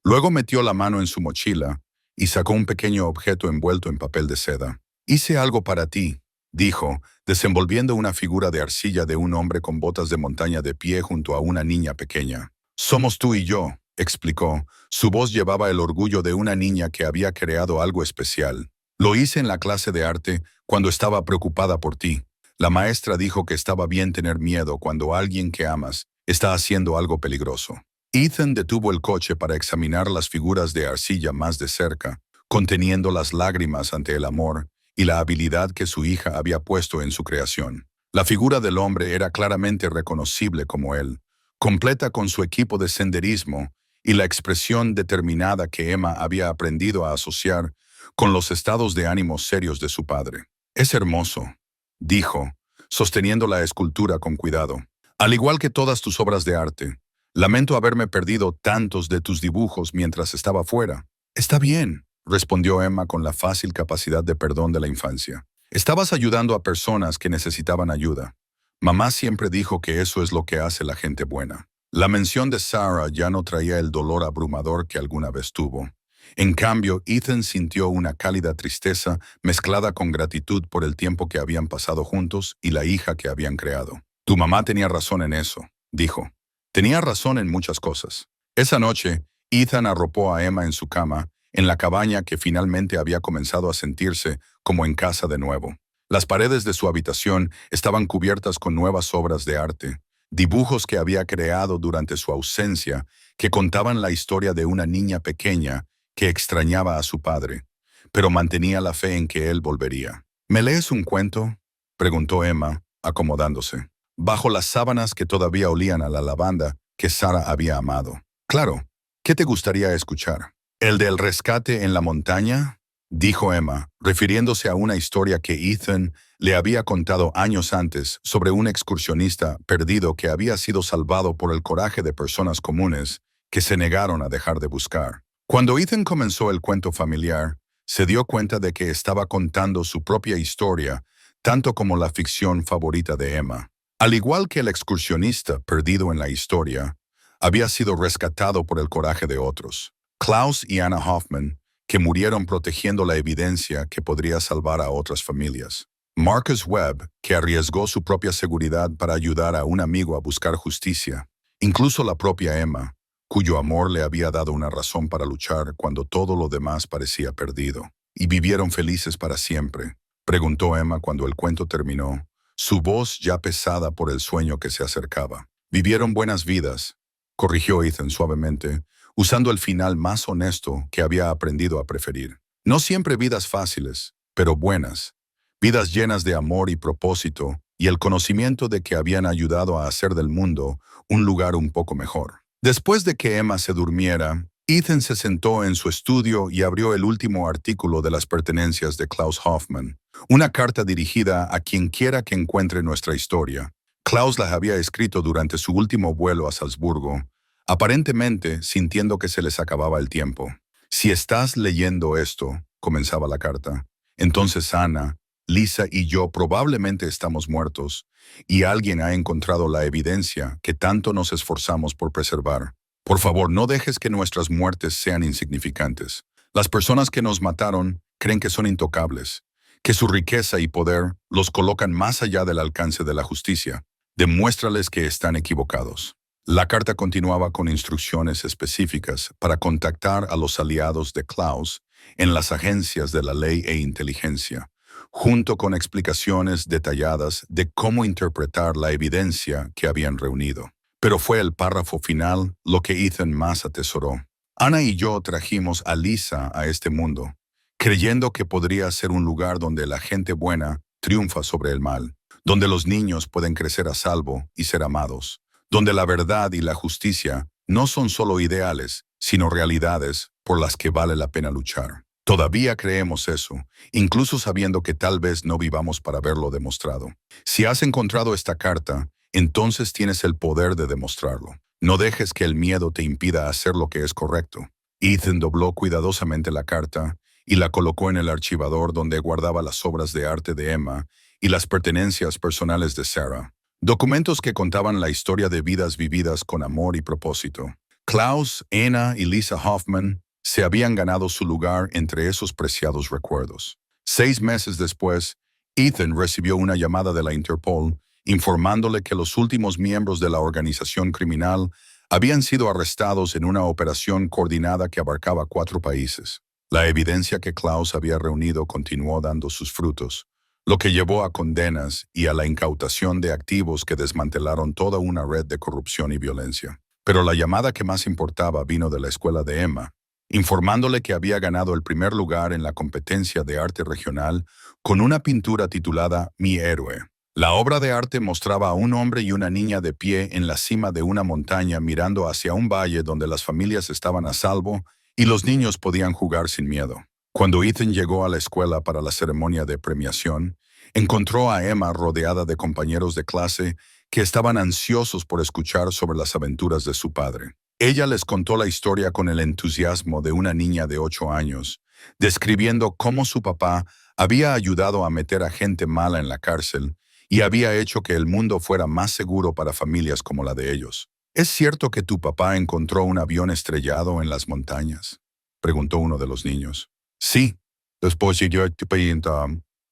Luego metió la mano en su mochila y sacó un pequeño objeto envuelto en papel de seda. «Hice algo para ti», dijo, desenvolviendo una figura de arcilla de un hombre con botas de montaña de pie junto a una niña pequeña. «Somos tú y yo», explicó. Su voz llevaba el orgullo de una niña que había creado algo especial. «Lo hice en la clase de arte cuando estaba preocupada por ti. La maestra dijo que estaba bien tener miedo cuando alguien que amas está haciendo algo peligroso». Ethan detuvo el coche para examinar las figuras de arcilla más de cerca, conteniendo las lágrimas ante el amor y la habilidad que su hija había puesto en su creación. La figura del hombre era claramente reconocible como él, completa con su equipo de senderismo y la expresión determinada que Emma había aprendido a asociar con los estados de ánimo serios de su padre. «Es hermoso», dijo, sosteniendo la escultura con cuidado. «Al igual que todas tus obras de arte, lamento haberme perdido tantos de tus dibujos mientras estaba fuera». «Está bien», respondió Emma con la fácil capacidad de perdón de la infancia. «Estabas ayudando a personas que necesitaban ayuda. Mamá siempre dijo que eso es lo que hace la gente buena». La mención de Sarah ya no traía el dolor abrumador que alguna vez tuvo. En cambio, Ethan sintió una cálida tristeza mezclada con gratitud por el tiempo que habían pasado juntos y la hija que habían creado. «Tu mamá tenía razón en eso», dijo. «Tenía razón en muchas cosas». Esa noche, Ethan arropó a Emma en su cama, en la cabaña que finalmente había comenzado a sentirse como en casa de nuevo. Las paredes de su habitación estaban cubiertas con nuevas obras de arte, dibujos que había creado durante su ausencia, que contaban la historia de una niña pequeña que extrañaba a su padre, pero mantenía la fe en que él volvería. «¿Me lees un cuento?», preguntó Emma, acomodándose, bajo las sábanas que todavía olían a la lavanda que Sarah había amado. «Claro, ¿qué te gustaría escuchar?». «¿El del rescate en la montaña?», dijo Emma, refiriéndose a una historia que Ethan le había contado años antes sobre un excursionista perdido que había sido salvado por el coraje de personas comunes que se negaron a dejar de buscar. Cuando Ethan comenzó el cuento familiar, se dio cuenta de que estaba contando su propia historia, tanto como la ficción favorita de Emma. Al igual que el excursionista perdido en la historia, había sido rescatado por el coraje de otros. Klaus y Anna Hoffman, que murieron protegiendo la evidencia que podría salvar a otras familias. Marcus Webb, que arriesgó su propia seguridad para ayudar a un amigo a buscar justicia. Incluso la propia Emma, cuyo amor le había dado una razón para luchar cuando todo lo demás parecía perdido. «¿Y vivieron felices para siempre?», preguntó Emma cuando el cuento terminó, su voz ya pesada por el sueño que se acercaba. «Vivieron buenas vidas», corrigió Ethan suavemente, usando el final más honesto que había aprendido a preferir. «No siempre vidas fáciles, pero buenas. Vidas llenas de amor y propósito y el conocimiento de que habían ayudado a hacer del mundo un lugar un poco mejor». Después de que Emma se durmiera, Ethan se sentó en su estudio y abrió el último artículo de las pertenencias de Klaus Hoffman, una carta dirigida a quien quiera que encuentre nuestra historia. Klaus la había escrito durante su último vuelo a Salzburgo, aparentemente sintiendo que se les acababa el tiempo. «Si estás leyendo esto», comenzaba la carta, «entonces Anna, Lisa y yo probablemente estamos muertos, y alguien ha encontrado la evidencia que tanto nos esforzamos por preservar. Por favor, no dejes que nuestras muertes sean insignificantes. Las personas que nos mataron creen que son intocables, que su riqueza y poder los colocan más allá del alcance de la justicia. Demuéstrales que están equivocados». La carta continuaba con instrucciones específicas para contactar a los aliados de Klaus en las agencias de la ley e inteligencia, junto con explicaciones detalladas de cómo interpretar la evidencia que habían reunido. Pero fue el párrafo final lo que Ethan más atesoró. «Anna y yo trajimos a Lisa a este mundo, creyendo que podría ser un lugar donde la gente buena triunfa sobre el mal, donde los niños pueden crecer a salvo y ser amados, donde la verdad y la justicia no son solo ideales, sino realidades por las que vale la pena luchar. Todavía creemos eso, incluso sabiendo que tal vez no vivamos para verlo demostrado. Si has encontrado esta carta, entonces tienes el poder de demostrarlo. No dejes que el miedo te impida hacer lo que es correcto». Ethan dobló cuidadosamente la carta y la colocó en el archivador donde guardaba las obras de arte de Emma y las pertenencias personales de Sarah. Documentos que contaban la historia de vidas vividas con amor y propósito. Klaus, Anna y Lisa Hoffman se habían ganado su lugar entre esos preciados recuerdos. 6 meses después, Ethan recibió una llamada de la Interpol informándole que los últimos miembros de la organización criminal habían sido arrestados en una operación coordinada que abarcaba 4 países. La evidencia que Klaus había reunido continuó dando sus frutos, lo que llevó a condenas y a la incautación de activos que desmantelaron toda una red de corrupción y violencia. Pero la llamada que más importaba vino de la escuela de Emma, informándole que había ganado el primer lugar en la competencia de arte regional con una pintura titulada Mi héroe. La obra de arte mostraba a un hombre y una niña de pie en la cima de una montaña mirando hacia un valle donde las familias estaban a salvo y los niños podían jugar sin miedo. Cuando Ethan llegó a la escuela para la ceremonia de premiación, encontró a Emma rodeada de compañeros de clase que estaban ansiosos por escuchar sobre las aventuras de su padre. Ella les contó la historia con el entusiasmo de una niña de 8 años, describiendo cómo su papá había ayudado a meter a gente mala en la cárcel y había hecho que el mundo fuera más seguro para familias como la de ellos. ¿Es cierto que tu papá encontró un avión estrellado en las montañas?, preguntó uno de los niños. Sí, después yo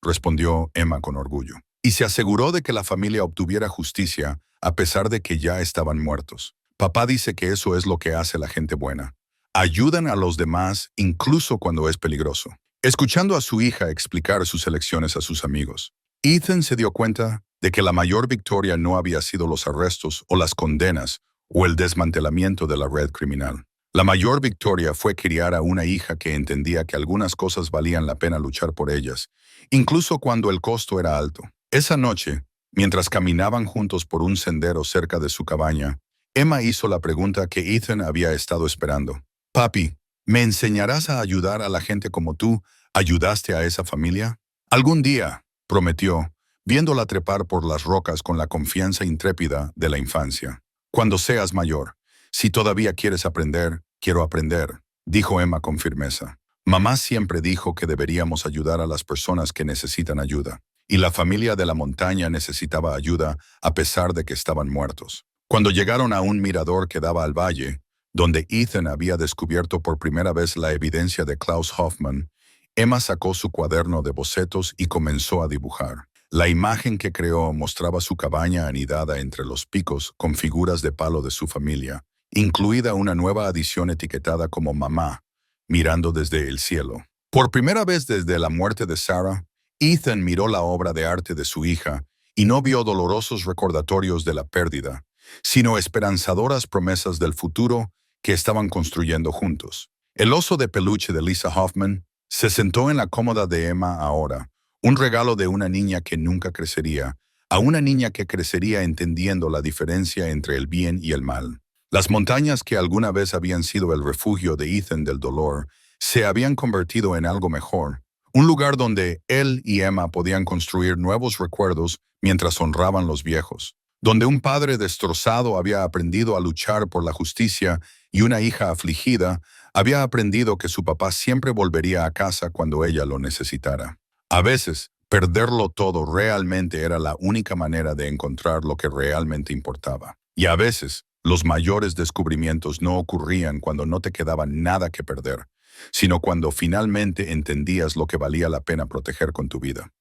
respondió Emma con orgullo. Y se aseguró de que la familia obtuviera justicia a pesar de que ya estaban muertos. Papá dice que eso es lo que hace la gente buena. Ayudan a los demás incluso cuando es peligroso. Escuchando a su hija explicar sus elecciones a sus amigos, Ethan se dio cuenta de que la mayor victoria no había sido los arrestos o las condenas o el desmantelamiento de la red criminal. La mayor victoria fue criar a una hija que entendía que algunas cosas valían la pena luchar por ellas, incluso cuando el costo era alto. Esa noche, mientras caminaban juntos por un sendero cerca de su cabaña, Emma hizo la pregunta que Ethan había estado esperando. Papi, ¿me enseñarás a ayudar a la gente como tú ayudaste a esa familia? Algún día, prometió, viéndola trepar por las rocas con la confianza intrépida de la infancia. Cuando seas mayor, si todavía quieres aprender, quiero aprender, dijo Emma con firmeza. Mamá siempre dijo que deberíamos ayudar a las personas que necesitan ayuda, y la familia de la montaña necesitaba ayuda a pesar de que estaban muertos. Cuando llegaron a un mirador que daba al valle, donde Ethan había descubierto por primera vez la evidencia de Klaus Hoffman, Emma sacó su cuaderno de bocetos y comenzó a dibujar. La imagen que creó mostraba su cabaña anidada entre los picos con figuras de palo de su familia, incluida una nueva adición etiquetada como Mamá, mirando desde el cielo. Por primera vez desde la muerte de Sarah, Ethan miró la obra de arte de su hija y no vio dolorosos recordatorios de la pérdida, sino esperanzadoras promesas del futuro que estaban construyendo juntos. El oso de peluche de Lisa Hoffman se sentó en la cómoda de Emma ahora, un regalo de una niña que nunca crecería, a una niña que crecería entendiendo la diferencia entre el bien y el mal. Las montañas que alguna vez habían sido el refugio de Ethan del dolor se habían convertido en algo mejor, un lugar donde él y Emma podían construir nuevos recuerdos mientras honraban los viejos, donde un padre destrozado había aprendido a luchar por la justicia y una hija afligida había aprendido que su papá siempre volvería a casa cuando ella lo necesitara. A veces, perderlo todo realmente era la única manera de encontrar lo que realmente importaba. Y a veces, los mayores descubrimientos no ocurrían cuando no te quedaba nada que perder, sino cuando finalmente entendías lo que valía la pena proteger con tu vida.